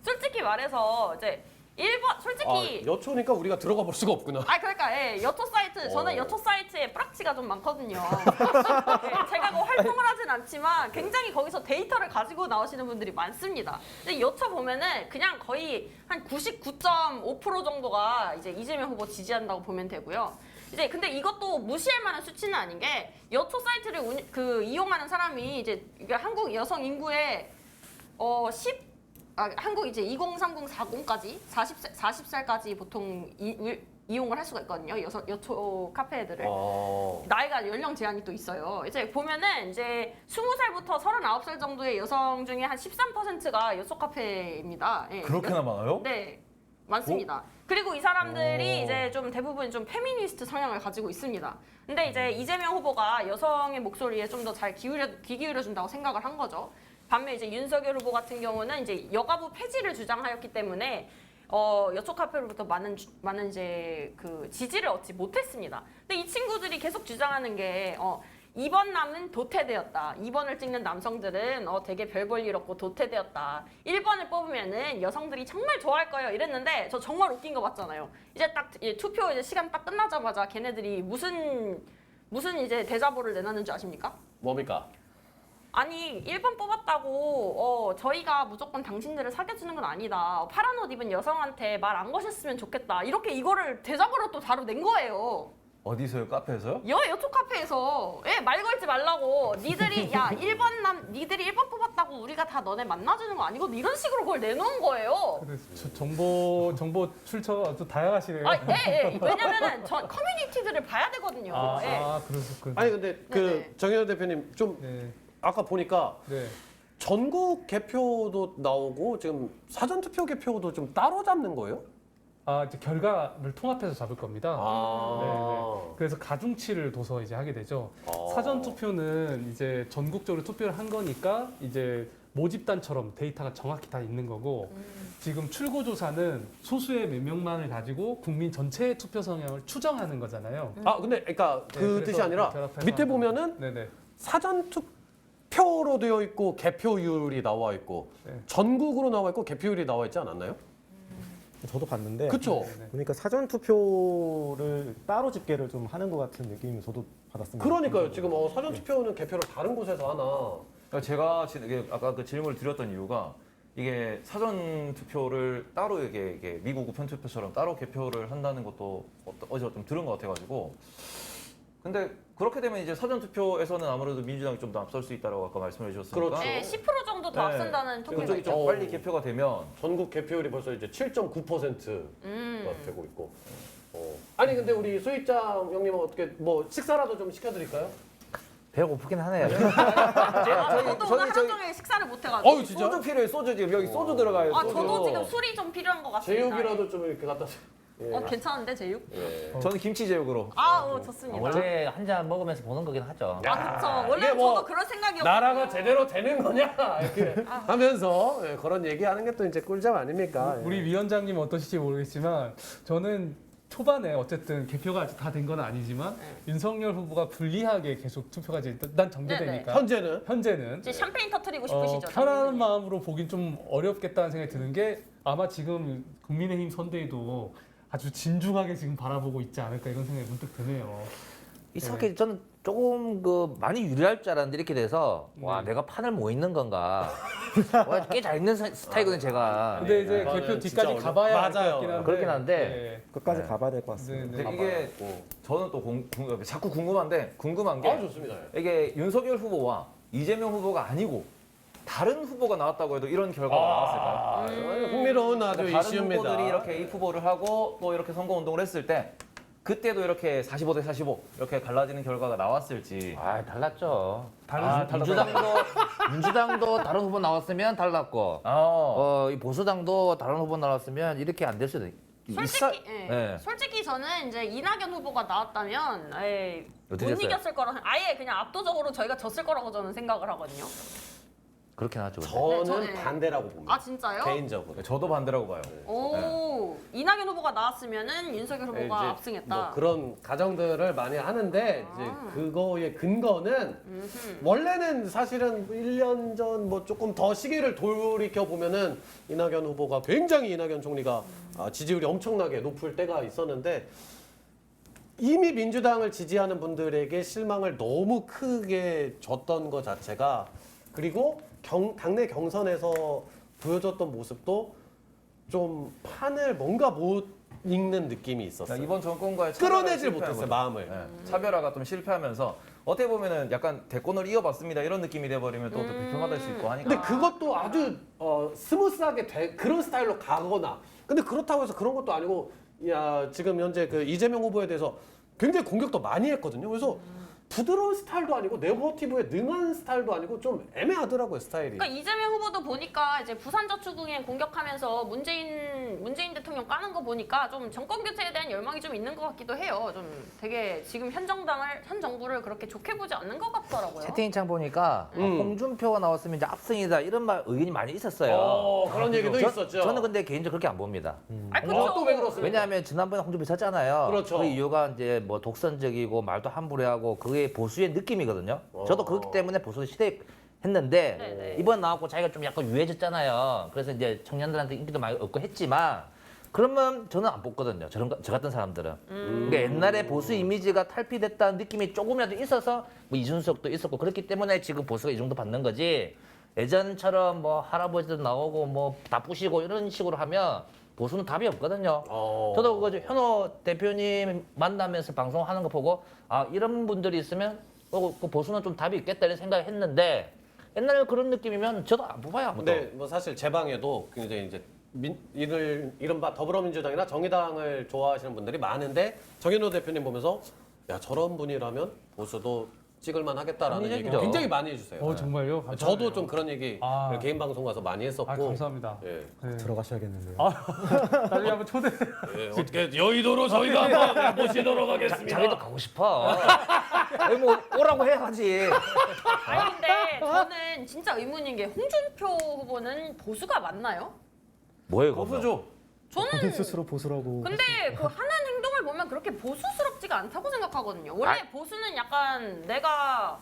Speaker 3: 솔직히 말해서 이제 1번 솔직히
Speaker 1: 여초니까 우리가 들어가 볼 수가 없구나.
Speaker 3: 그러니까 예, 여초 사이트 저는 여초 사이트에 뿌락치가 좀 많거든요. 예, 제가 뭐 활동을 하진 않지만 굉장히 거기서 데이터를 가지고 나오시는 분들이 많습니다. 근데 여초 보면은 그냥 거의 한 99.5% 정도가 이제 이재명 후보 지지한다고 보면 되고요. 이제 근데 이것도 무시할 만한 수치는 아닌 게 여초 사이트를 이용하는 사람이 이제 한국 여성 인구의 한국 이제 2030, 40까지 40살까지 보통 이용을 할 수가 있거든요. 여초 카페들을. 나이가 연령 제한이 또 있어요. 이제 보면은 이제 20살부터 39살 정도의 여성 중에 한 13%가 여초 카페입니다. 예.
Speaker 5: 그렇게나 많아요?
Speaker 3: 네. 많습니다. 그리고 이 사람들이 이제 좀 대부분 좀 페미니스트 성향을 가지고 있습니다. 근데 이제 이재명 후보가 여성의 목소리에 좀 더 잘 귀 기울여 준다고 생각을 한 거죠. 반면 이제 윤석열 후보 같은 경우는 이제 여가부 폐지를 주장하였기 때문에 여초 카페로부터 많은 이제 그 지지를 얻지 못했습니다. 근데 이 친구들이 계속 주장하는 게 2번 남은 도태되었다. 2번을 찍는 남성들은 되게 별 볼 일 없고 도태되었다. 1번을 뽑으면은 여성들이 정말 좋아할 거예요. 이랬는데 저 정말 웃긴 거 봤잖아요. 이제 딱 투표 이제 시간 딱 끝나자마자 걔네들이 무슨 이제 대자보를 내놨는 줄 아십니까?
Speaker 1: 뭡니까?
Speaker 3: 아니 1번 뽑았다고 저희가 무조건 당신들을 사귀어주는 건 아니다. 파란 옷 입은 여성한테 말 안 거셨으면 좋겠다. 이렇게 이거를 대자보로 또 바로 낸 거예요.
Speaker 5: 어디서요? 카페에서요?
Speaker 3: 여초 카페에서 말 걸지 말라고 니들이 1번 뽑았다고 우리가 다 너네 만나주는 거 아니고 이런 식으로 그걸 내놓은 거예요.
Speaker 4: 그래서 정보 출처가 아주 다양하시네요.
Speaker 3: 왜냐면은 저 커뮤니티들을 봐야 되거든요.
Speaker 4: 그러셨군요.
Speaker 1: 아니 근데
Speaker 3: 네네.
Speaker 1: 정현호 대표님 좀
Speaker 4: 네.
Speaker 1: 아까 보니까
Speaker 4: 네.
Speaker 1: 전국 개표도 나오고 지금 사전 투표 개표도 좀 따로 잡는 거예요?
Speaker 4: 이제 결과를 통합해서 잡을 겁니다.
Speaker 1: 아.
Speaker 4: 그래서 가중치를 둬서 이제 하게 되죠. 사전 투표는 이제 전국적으로 투표를 한 거니까 이제 모집단처럼 데이터가 정확히 다 있는 거고 지금 출구조사는 소수의 몇 명만을 가지고 국민 전체의 투표 성향을 추정하는 거잖아요.
Speaker 1: 근데 그러니까 그
Speaker 4: 그래서
Speaker 1: 뜻이 아니라
Speaker 4: 결합해서
Speaker 1: 밑에
Speaker 4: 하는
Speaker 1: 보면은
Speaker 4: 네네.
Speaker 1: 사전 투표로 되어 있고 개표율이 나와 있고
Speaker 4: 네.
Speaker 1: 전국으로 나와 있고 개표율이 나와 있지 않았나요?
Speaker 6: 저도 봤는데
Speaker 1: 그렇죠.
Speaker 6: 보니까 사전 투표를 따로 집계를 좀 하는 것 같은 느낌을 저도 받았습니다.
Speaker 1: 그러니까요. 지금 사전 투표는 개표를 다른 곳에서 하나.
Speaker 5: 그러니까 제가 이게 아까 그 질문을 드렸던 이유가 이게 사전 투표를 따로 이게 미국 우편 투표처럼 따로 개표를 한다는 것도 어디서 좀 들은 것 같아가지고. 근데 그렇게 되면 이제 사전 투표에서는 아무래도 민주당이 좀 더 앞설 수 있다라고 아까 말씀해 주셨으니까.
Speaker 1: 그렇죠.
Speaker 3: 10% 정도 더 앞선다는 통계가
Speaker 5: 그쪽이
Speaker 3: 있죠.
Speaker 5: 좀 빨리 개표가 되면
Speaker 1: 전국 개표율이 벌써 이제 7.9%가 되고 있고. 아니 근데 우리 소희장 형님은 어떻게 뭐 식사라도 좀 시켜드릴까요?
Speaker 2: 배가 고프긴 하네요.
Speaker 3: 저도 오늘 하루 종일 식사를 못 해가지고.
Speaker 1: 진짜?
Speaker 5: 소주 필요해. 소주 지금 여기 소주 들어가요. 소주.
Speaker 3: 저도 지금 술이 좀 필요한 것 같습니다.
Speaker 1: 제육이라도 좀 이렇게 갖다.
Speaker 3: 괜찮은데 제육?
Speaker 5: 저는 김치 제육으로.
Speaker 3: 좋습니다.
Speaker 2: 원래 한 잔 먹으면서 보는 거긴 하죠.
Speaker 3: 그렇죠. 원래
Speaker 1: 이게 뭐
Speaker 3: 저도 그런 생각이었거든요.
Speaker 1: 나라가 제대로 되는 거냐 이렇게 하면서 그런 얘기하는 게 또 이제 꿀잠 아닙니까?
Speaker 4: 우리 위원장님 어떠실지 모르겠지만 저는 초반에 어쨌든 개표가 아직 다 된 건 아니지만 윤석열 후보가 불리하게 계속 투표가 이제 일단 정제되니까 현재는
Speaker 3: 이제 샴페인 터트리고 싶으시죠?
Speaker 4: 편안한
Speaker 3: 장민님이.
Speaker 4: 마음으로 보긴 좀 어렵겠다는 생각이 드는 게 아마 지금 국민의힘 선대위도 아주 진중하게 지금 바라보고 있지 않을까 이런 생각이 문득 드네요.
Speaker 2: 이상하게 저는 조금 많이 유리할 줄 알았는데 이렇게 돼서 와 내가 판을 못 있는 건가. 꽤 잘 있는 스타일이거든요 제가.
Speaker 4: 근데 이제
Speaker 1: 이거는
Speaker 4: 개표
Speaker 1: 진짜
Speaker 4: 뒤까지 가봐야 할 것
Speaker 1: 맞아요.
Speaker 4: 같긴 한데.
Speaker 2: 그렇긴 한데.
Speaker 6: 끝까지 가봐야 될 것 같습니다.
Speaker 4: 네, 네.
Speaker 5: 근데 이게 저는 또 자꾸 궁금한 게
Speaker 1: 좋습니다.
Speaker 5: 이게 윤석열 후보와 이재명 후보가 아니고 다른 후보가 나왔다고 해도 이런 결과가 나왔을까요?
Speaker 1: 흥미로운 아주
Speaker 5: 그러니까 다른
Speaker 1: 이슈입니다.
Speaker 5: 후보들이 이렇게 이 후보를 하고 또 이렇게 선거 운동을 했을 때 그때도 이렇게 45대 45 이렇게 갈라지는 결과가 나왔을지.
Speaker 2: 달랐죠.
Speaker 4: 달랐죠.
Speaker 2: 민주당도 다른 후보 나왔으면 달랐고, 이 보수당도 다른 후보 나왔으면 이렇게 안 될 수도
Speaker 3: 솔직히 저는 이제 이낙연 후보가 나왔다면 못
Speaker 2: 어떻게 됐어요?
Speaker 3: 이겼을 거라 아예 그냥 압도적으로 저희가 졌을 거라고 저는 생각을 하거든요.
Speaker 2: 그렇긴 하죠. 근데.
Speaker 1: 저는
Speaker 3: 저는-
Speaker 1: 반대라고 봅니다.
Speaker 3: 진짜요?
Speaker 1: 개인적으로.
Speaker 5: 저도 반대라고 봐요.
Speaker 3: 이낙연 후보가 나왔으면은 윤석열 후보가
Speaker 1: 이제
Speaker 3: 압승했다.
Speaker 1: 뭐 그런 가정들을 많이 하는데 이제 그거의 근거는 원래는 사실은 1년 전 뭐 조금 더 시기를 돌이켜 보면은 이낙연 후보가 굉장히 이낙연 총리가 지지율이 엄청나게 높을 때가 있었는데 이미 민주당을 지지하는 분들에게 실망을 너무 크게 줬던 것 자체가 그리고 당내 경선에서 보여줬던 모습도 좀 판을 뭔가 못 읽는 느낌이 있었어요.
Speaker 5: 이번 정권과의
Speaker 1: 끌어내질 못했어요, 마음을.
Speaker 5: 차별화가 좀 실패하면서 어떻게 보면은 약간 대권을 이어봤습니다 이런 느낌이 돼버리면 또 비판받을 수 있고 하니까.
Speaker 1: 근데 그것도 아주 스무스하게 그런 스타일로 가거나 근데 그렇다고 해서 그런 것도 아니고 지금 현재 그 이재명 후보에 대해서 굉장히 공격도 많이 했거든요. 그래서 부드러운 스타일도 아니고 네거티브에 능한 스타일도 아니고 좀 애매하더라고요, 스타일이.
Speaker 3: 그러니까 이재명 후보도 보니까 이제 부산저축은행 공격하면서 문재인 대통령 까는 거 보니까 좀 정권 교체에 대한 열망이 좀 있는 것 같기도 해요. 좀 되게 지금 현 정부를 그렇게 좋게 보지 않는 것 같더라고요.
Speaker 2: 채팅창 보니까 홍준표가 나왔으면 이제 압승이다 이런 의견이 많이 있었어요.
Speaker 1: 그런 얘기도 있었죠.
Speaker 2: 저는 근데 개인적으로 그렇게 안 봅니다.
Speaker 3: 그렇죠.
Speaker 1: 또 왜 그렇습니까?
Speaker 2: 왜냐하면 지난번에 홍준표 졌잖아요.
Speaker 1: 그렇죠.
Speaker 2: 그 이유가 이제 뭐 독선적이고 말도 함부로 하고 그게 보수의 느낌이거든요. 저도 그렇기 때문에 보수를 시대했는데
Speaker 3: 네네.
Speaker 2: 이번 나왔고 자기가 좀 약간 유해졌잖아요. 그래서 이제 청년들한테 인기도 많이 얻고 했지만 그러면 저는 안 뽑거든요. 저 같은 사람들은. 그러니까 옛날에 보수 이미지가 탈피됐다는 느낌이 조금이라도 있어서 뭐 이준석도 있었고 그렇기 때문에 지금 보수가 이 정도 받는 거지. 예전처럼 뭐 할아버지도 나오고 뭐 다 부시고 이런 식으로 하면 보수는 답이 없거든요. 저도 그 현호 대표님 만나면서 방송하는 거 보고 이런 분들이 있으면 그 보수는 좀 답이 있겠다 이런 생각을 했는데 옛날에 그런 느낌이면 저도 안 뽑아요. 아무도.
Speaker 1: 근데 뭐 사실 제 방에도 굉장히 이제 이른바 더불어민주당이나 정의당을 좋아하시는 분들이 많은데 정현호 대표님 보면서 야 저런 분이라면 보수도 찍을만 하겠다라는 얘기
Speaker 2: 얘기죠.
Speaker 1: 굉장히 많이 해주세요.
Speaker 4: 정말요? 감사합니다.
Speaker 1: 저도 좀 그런 얘기
Speaker 4: 아.
Speaker 1: 개인 방송 가서 많이 했었고.
Speaker 4: 감사합니다.
Speaker 1: 예.
Speaker 4: 네.
Speaker 6: 들어가셔야겠는데요.
Speaker 4: 나중에 한번 초대.
Speaker 1: 예, 어떻게 여의도로 저희가 한번 모시도록 하겠습니다.
Speaker 2: 자기도 가고 싶어. 아니 뭐 오라고 해야지.
Speaker 3: 아니 근데 저는 진짜 의문인 게 홍준표 후보는 보수가 맞나요?
Speaker 2: 뭐예요, 그거?
Speaker 5: 보수죠.
Speaker 6: 본인
Speaker 3: 저는
Speaker 6: 스스로 보수라고.
Speaker 3: 근데 그 하는 행동을 보면 그렇게 보수스럽지가 않다고 생각하거든요. 원래 보수는 약간 그러니까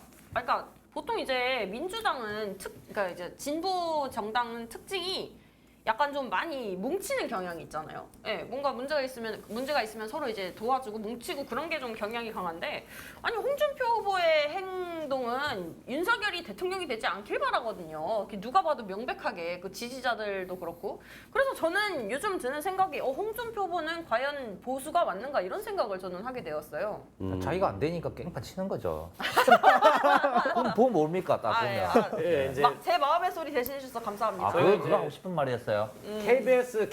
Speaker 3: 보통 이제 민주당은 그러니까 이제 진보 정당은 특징이 약간 좀 많이 뭉치는 경향이 있잖아요. 예, 뭔가 문제가 있으면 서로 이제 도와주고 뭉치고 그런 게 좀 경향이 강한데 아니 홍준표 후보의 행동은 윤석열이 대통령이 되지 않길 바라거든요. 누가 봐도 명백하게 그 지지자들도 그렇고 그래서 저는 요즘 드는 생각이 홍준표 후보는 과연 보수가 맞는가 이런 생각을 저는 하게 되었어요.
Speaker 2: 자기가 안 되니까 깽판 치는 거죠. 그럼 보면 뭡니까 딱 보면.
Speaker 1: 예, 이제
Speaker 3: 제 마음의 소리 대신해 주셔서 감사합니다.
Speaker 2: 그거 하고 싶은 말이었어요.
Speaker 1: KBS